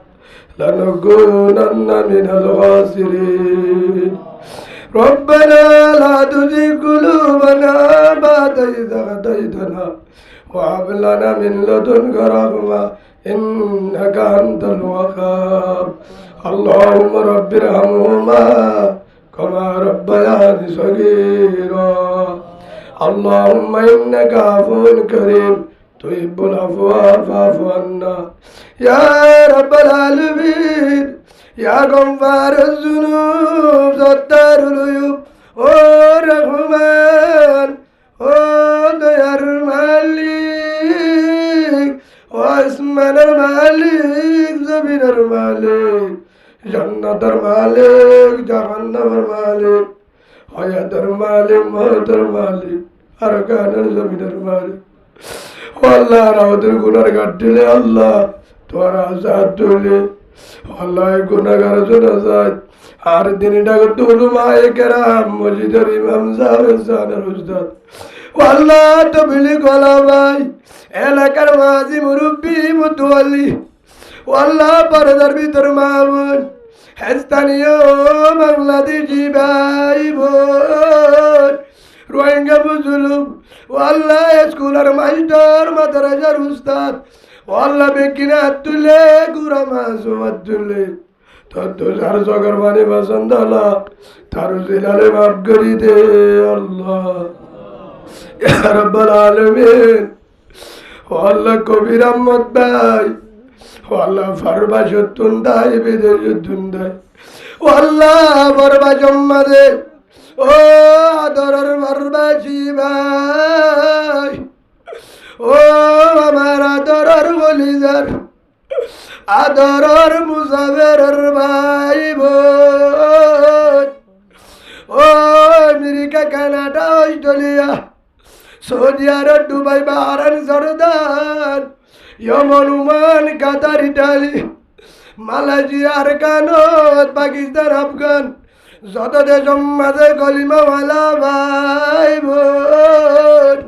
لنكونن من الخاسرين ربنا لا تزغ قلوبنا بعد إذ هديتنا وهب لنا من لدنك رحمة إنك أنت الوهاب اللهم رب ارحمهما كما ربياني صغيرا اللهم إنك عفو كريم تحب العفو فاعف عنا يا رب العالمين يا غفار الذنوب ستار العيوب ও রহমান ও দয়ার মালিক ও আসমানের মালিক জমিনের মালিক জান্নাতের মালিক জাহান্নামের মালিক হায়াতের মালিক মওতের মালিক আর কানের জমিনের মালিক ও আল্লাহ আমাদের গুনার কাটলে আল্লাহ তোমার আজাদ তুলে আল্লাহ গুনাহগার জন্য যায় আর দিনটা করতে উলুমায়ে কেরাম মসজিদের ইমাম সাহেব জানের উস্তাদ আল্লাহ তবলিগ ওয়ালা ভাই এলাকার মাঝি মুরব্বি মুতওয়াল্লি আল্লাহ পরদার ভিতর মামুন স্থানীয় বাংলাদেশি ভাই বোন রোহিঙ্গা মুসলিম আল্লাহ স্কুলের মাস্টার মাদ্রাসার উস্তাদ আল্লাহ বেকিনা তুলে গুরা মাসুম তুলে তো যার জগর মানে পছন্দ আল্লাহ তার জিলালে মাফ করি দে আল্লাহ ইয়া রাব্বাল আলামিন আল্লাহ কবির আহমদ ভাই আল্লাহ ফারবা সত্তুন দাই বিদেশ সত্তুন দাই আল্লাহ ফারবা জম্মা দে ও আদরের ফারবাসি ভাই ও আমার আদরের গলিজার আদরের মুসাফিরের ভাই বোন ও America Canada Australia Saudi Arabia Dubai Bahrain Jordan Yemen Oman Qatar Italy Malaysia আরকানত পাকিস্তান আফগান যত দেশের মাঝে কলিমাওয়ালা ভাই বোন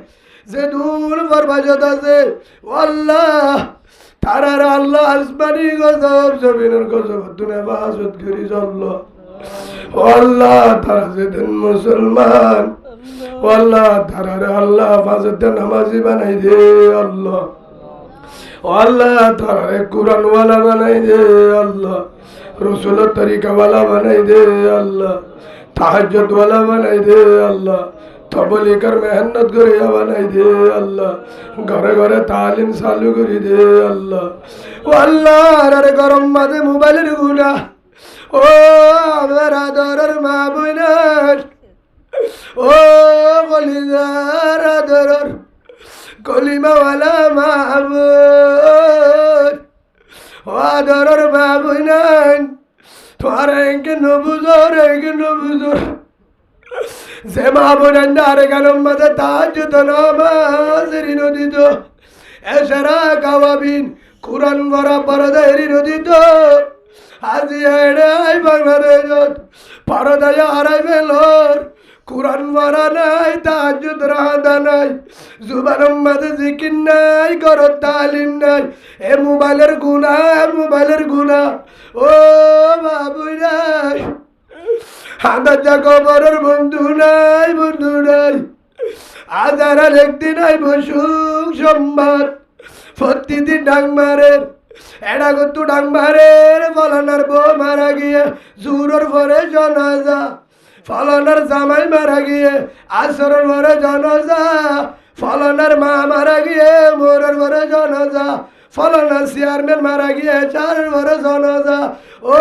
যে দূর পরবাজত আছে আল্লাহ তারার আল্লাহ আসমানি গজব জমিনের গজব দুনিয়া বাসত করি আল্লাহ আল্লাহ তারা যেদিন মুসলমান আল্লাহ তারার আল্লাহ ফাজতে নামাজি বানাই দে আল্লাহ আল্লাহ তারারে কুরআন ওয়ালা বানাই দে আল্লাহ রসুলের তরিকা ওয়ালা বানাই দে আল্লাহ তাহাজ্জুদ ওয়ালা বানাই দে আল্লাহ তবলিগের মেহনত করে বানাই দে আল্লাহ ঘরে ঘরে তালিম চালু করে দে আল্লাহ ও আল্লাহ আরে গরম মাঝে মোবাইলের গুনাহ ও আমার আদরের মা বোনের ও কলিজার আদরের কলিমাওয়ালা মা বোন ও আদরের মা বোন তোমার একে নবুজর যে মা বোনের আর গালম মাঝে তাহাজ্জুদ নামাজের নদীত এছাড়া কাওয়াবিন কুরআন ভরা পরদায়ের নদীত আজি এড়াই বাংলাদেশত পরদায় হারাই মেলর কুরআন ভরা নাই তাহাজ্জুদ রাহাদা নাই জুবানের মাঝে জিকির নাই ঘরত তালিম নাই এ মোবাইলের গুনাহ ও বাবু নাই হাঁদার যা খবরের বন্ধু নাই আজারা একদিন নাই বসুক সম্বাদ প্রতিদিন ডাং মারের এডা গতু ডাং মারের ফলানার বউ মারা গিয়ে জুরোর পরে জানাজা ফলানার জামাই মারা গিয়ে আসরের পরে জানাজা ফলানার মা মারা গিয়ে মোরের পরে জানাজা ফলানার চেয়ারম্যান মারা গিয়ে চারের পরে জানাজা ও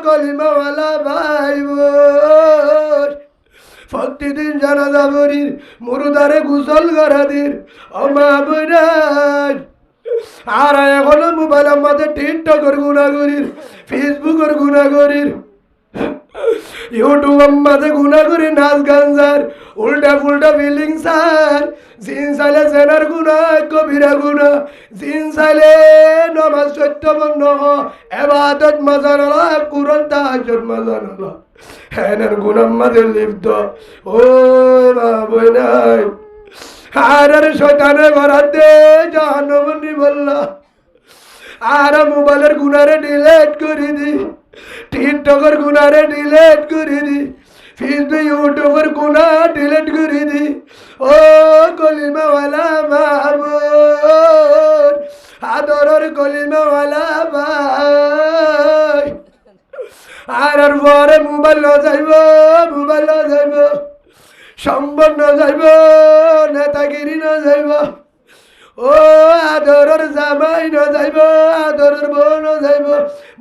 কলিমাওয়ালা ভাই বোন প্রতিদিন জানাজা বরির মুরুদারে গোসল করাদির ও মা বোন আর এখনো মোবাইলের মধ্যে টিকটকের গুণাগরির ফেসবুকের গুণাগরির ইউটিউবের মাঝে গুণাগরি নাচ গান যার উল্টা ফুলটা ফিলিং সার জিন চাইলে জেনার গুণা কবিরা গুণা জিন চাইলে নমাজ সত্য বন্ধ এবাদত মজা নলা কুরআন তাহাজ্জুদ মজা নলা হেনের গুণার মাঝে লিপ্ত ও বাবু নাই আর শয়তানের ঘরাত দে জাহান্নামে বললা আর মোবাইলের গুনারে ডিলিট করে দি টিকটকের গুনারে ডিলিট করে দি ফেসবুক ইউটিউবের গুনা ডিলিট করে দি ও কলিমাওয়ালা মাহবুব আদরের কলিমা পরে মোবাইল ন যাইব, মোবাইল ন যাইব, সম্পদ ন যাইব, নেতাগিরি ন যাইব, ও আদরের জামাই ন যাইব, আদরের বউ ন যাইব,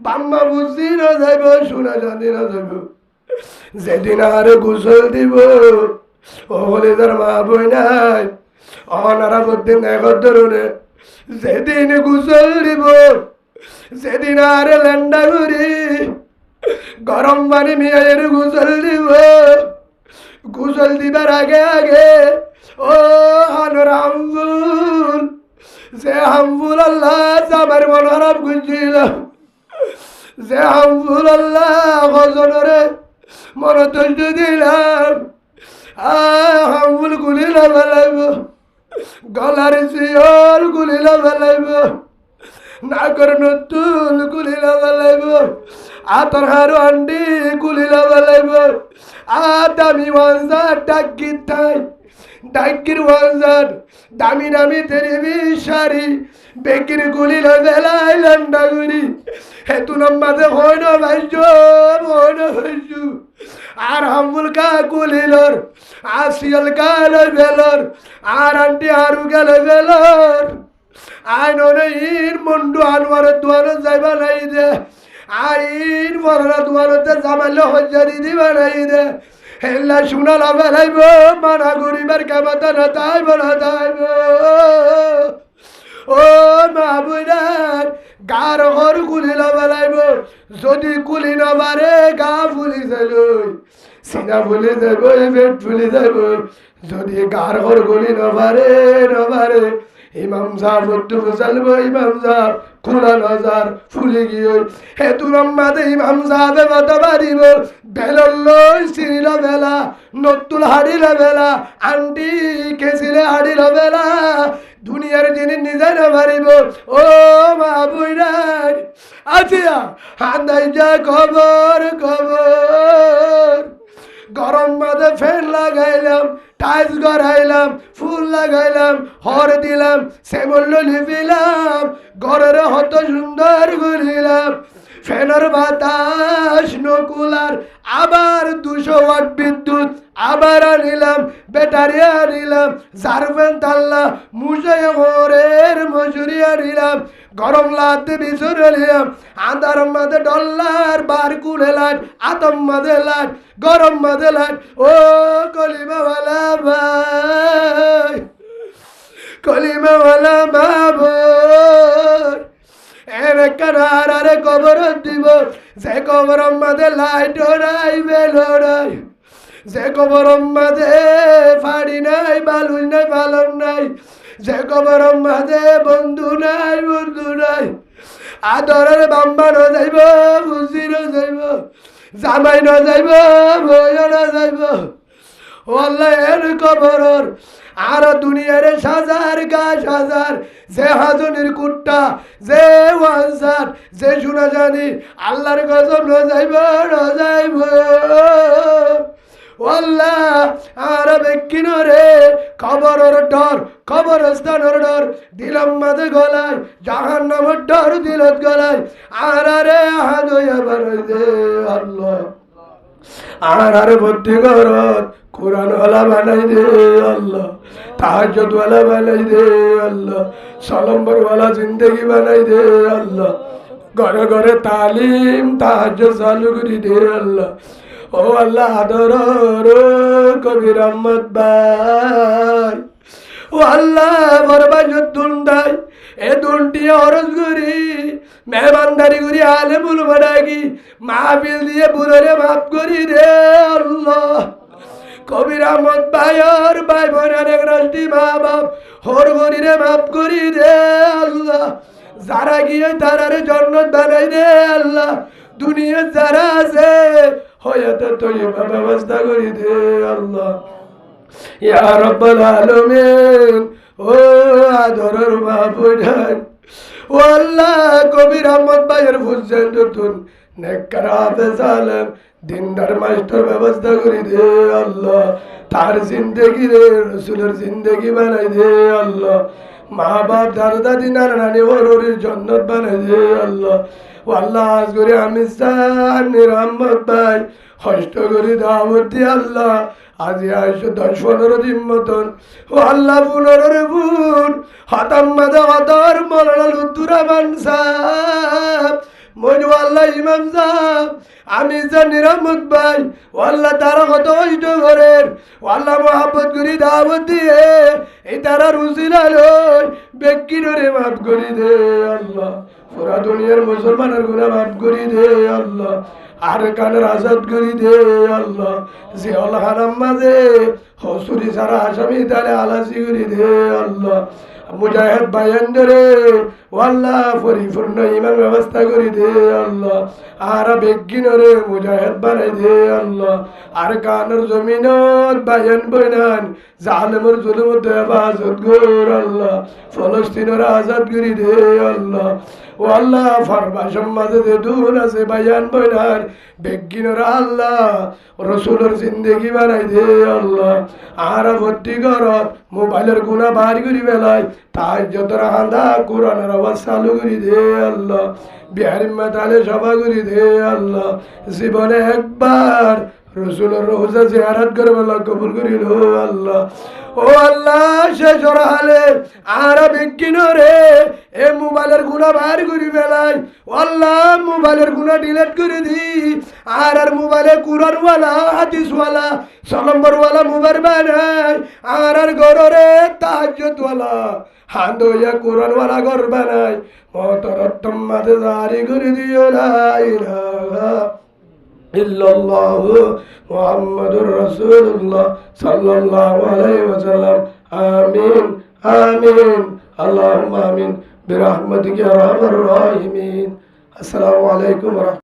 বাম্মা বুঝি ন যাইব, সোনা চাঁদি ন যাইব। যেদিন আর গোসল দিব, ও বলে তার মা বই নাই অনারা করতেন একর ধরনে, যেদিন গোসল দিব, যেদিন আর লেন্ডা করি গরম পানি মেয়ের গোসল দিব, গোসল দিবার আগে আগে ও হানোর হামফুল, যে হামফুল আল্লাহ আমার মন খারাপ করছিল, যে হামফুল আল্লাহ গজনরে মনতষ্ট দিলাম, হামফুল গুলিলা ফেলাইব, গলার শিয়ল গুলিলা ফেলাইব, নাকর নতুন গুলিলা ফেলাইব, আতর হারু আন্ডি গুলিলা ফেলাইব, দামি ওয়ানজার ডাকির ঠাই, ডাকির ওয়ানজার দামি দামি তেরিবি শাড়ি, বেকির গুলিলা ফেলাই লান্ডা গুড়ি, হেতু নম্বাদে হইন ভাইজ, হইন ভাইজ, আর হামফুল কা গুলিলর, আর শিয়ল কাল বেলর, আর আন্টি হারু গেল বেলর, আই ননে ইন মন্ডু আনোয়ারের দুয়ারে যাইবা নাই দে, আইন বড়রা দুয়ারতে জামাইলে হজারি দিবা নাই দে, হেল্লা শুনালা বেলাইব, মানা গরিবার কামাতা না তাইব না তাইব। ও মা বুইনার গার ঘর কুলিলা বেলাইব, যদি কুলি না বারে গা ফুলি যাইল, সিনা ফুলি যাইব, পেট ফুলি যাইব, যদি গার ঘর গুলি নবারে নবারে, ইমাম সাহেব উদ্দু চালব, ইমাম সাহেব কোরআন হাজার ফুলি গিয়ে হেতু নম্মাদে ইমাম সাহেবে মাথা মারিব, বেলর লই সিরিলা বেলা, নতুল হাড়িলা বেলা, আন্টি কেসিলে হাড়িলা বেলা, দুনিয়ার জিনিস নিজে না মারিব। ও মা বুইরাই আছিয়া হান্দাই যা খবর খবর, গরম মাঝে ফ্যান লাগাইলাম, টাইলস গড়াইলাম, ফুল লাগাইলাম, হর দিলাম, শ্যামল লিপিলাম, ঘরের হত সুন্দর ঘুরিলাম, ফ্যানের বাতাস নকুলার, আবার 200 ওয়াট বিদ্যুৎ আবার আনিলাম, ব্যাটারি আনিলাম, জারফেন তাল্লা মুসাই ঘরের মজুরি আনিলাম, গরম লাতে বিছুর নিলাম, আন্ধার মাঝে ডল্লার বার কুড়ে লাট, আতম মাঝে লাট, গরম মাঝে লাট। ও কলিমাওয়ালা ভাই, কলিমাওয়ালা মা বোন, আরে কবর দিব, যে কবর মাঝে লাইট নাই বেলো নাই, যে কবর মাঝে ফাড়ি নাই বালুই নাই পালন নাই, যে কবর মাঝে বন্ধু নাই বন্ধু নাই, আদরের বাম্মা ন যাইব, বুঝি ন যাইব, জামাই ন যাইব, বই ন যাইব, ও আল্লাহ এর কবরর আর দুনিয়ার সাজার গা সাজার, যে হাজনের কুট্টা, যে ওয়ানসার, যে শুনা জানি আল্লাহর গজব ন যাইব ন যাইব। আল্লাহ আর বেকিন রে খবরের ডর, খবরস্থানের ডর দিলাম মাঝে গলায়, জাহান নামের ডর দিলত গলায়, আর আরে হাদয়া বানাই দে আল্লাহ, আর আরে ভর্তি ঘরত কোরআনওয়ালা বানাই দে আল্লাহ, তাহাজ্জুদওয়ালা বানাই দে আল্লাহ, সলম্বরওয়ালা জিন্দগি বানাই দে আল্লাহ, ঘরে ঘরে তালিম তাহাজ্জুদ চালু করে দে আল্লাহ। ও আল্লাহ আদর কবির আহমদ ভাই, ও আল্লাহ বরবাই দুন্দাই এ দুনটি অরজ করি, মেহমানদারি করি, আলে বুল বানাগি, মাহফিল দিয়ে বুলরে মাফ করি রে আল্লাহ। কবির আহমদ ভাইয়ের ভাই বোনের এক রাষ্ট্রী মা বাপ হর গরিরে মাফ করি রে আল্লাহ, যারা গিয়ে তারারে জন্নত বানাই রে আল্লাহ, দুনিয়া যারা আছে হয়াতে তৈবা ব্যবস্থা করি দে আল্লাহ। ইয়া রাব্বাল আলামিন, ও আদরের মাহবুবান, ও আল্লাহ কবির আহমদ ভাইয়ের ফুলছেন নতুন নেককার হাফেজ আলেম দিনদার মাস্টার ব্যবস্থা করি দে আল্লাহ, তার জিন্দগি রে রসুলের জিন্দগি বানাই দে আল্লাহ, মা বাপ দাদা দাদি নানা নানি ওর জন্নত বানাই দে আল্লাহ। আল্লাহ আজ করে আমি নিরামত ভাই কষ্ট করে দাওয়াত দি আল্লাহ আজি 10-15 দিন মতন ও আল্লাহ 15 বুন হতাম মাদা হতার মলাল উদ্দুরামান সাহেব মনু আল্লাহ ইমাম সাহেব আমি যে নিরামত ভাই ও আল্লাহ তারা কত কষ্ট করেন ও আল্লাহ মহাব্বত করি দাওয়াত দিয়ে এই তারা রুচিলা লই বেক্কি ধরে মাফ করি দে আল্লাহ পুরা দুনিয়ার মুসলমানের গুনাহ মাফ করি দে আল্লাহ আর কানের আজাদ করি দে আল্লাহ যে আল্লাহ হারাম মাঝে হসুরি সারা আসামি তারে আলাসি করি দে আল্লাহ মুজাহিদ বায়ান ধরে আল্লাহ পরিপূর্ণ ইমান ব্যবস্থা করি দে আল্লাহ আর বেগিনরে মুজাহিদ বানাই দে আল্লাহ আর কানের জমিনত বায়ান বইনান জালেমের জুলুমত হেফাজত কর আল্লাহ ফলস্তিনের আজাদ করি দে আল্লাহ ও আল্লাহ ফারবাসম মাঝে যে দুন আছে বায়ান বইনান বেগিনরা আল্লাহ রসুলের জিন্দেগি বানাই দে আল্লাহ আর ভর্তি করত মোবাইলের গুণা বার করি বেলায় তাই যত হান্দা কোরআনের আওয়াজ চালু করি দে আল্লাহ বিহারি মাতালে সভা করি দে আল্লাহ জীবনে একবার রসুলের রোজা জিয়ারত করবে কবুল করিল আল্লাহ ও আল্লাহ শেষ হালে আর বিজ্ঞান রে এ মোবাইলের গুণা বার করি বেলায় আল্লাহ মোবাইলের গুণা ডিলেট করে দি আর মোবাইলে কুরআনওয়ালা হাদিসওয়ালা নম্বরওয়ালা মোবাইল বানাই আর গররে তাহাজ্জুদওয়ালা হান্দইয়া কুরআনওয়ালা ঘর বানাই মতরত্তম মাঝে জারি করে দিও লা ইলাহা ইল্লাল্লাহু মুহাম্মাদুর রাসূলুল্লাহ সাল্লাল্লাহু আলাইহি ওয়াসাল্লাম আমিন আমিন আল্লাহুম্মা আমিন বিরহমাতিকা ইয়া আরহামার রাহিমিন আসসালামু আলাইকুম ওয়া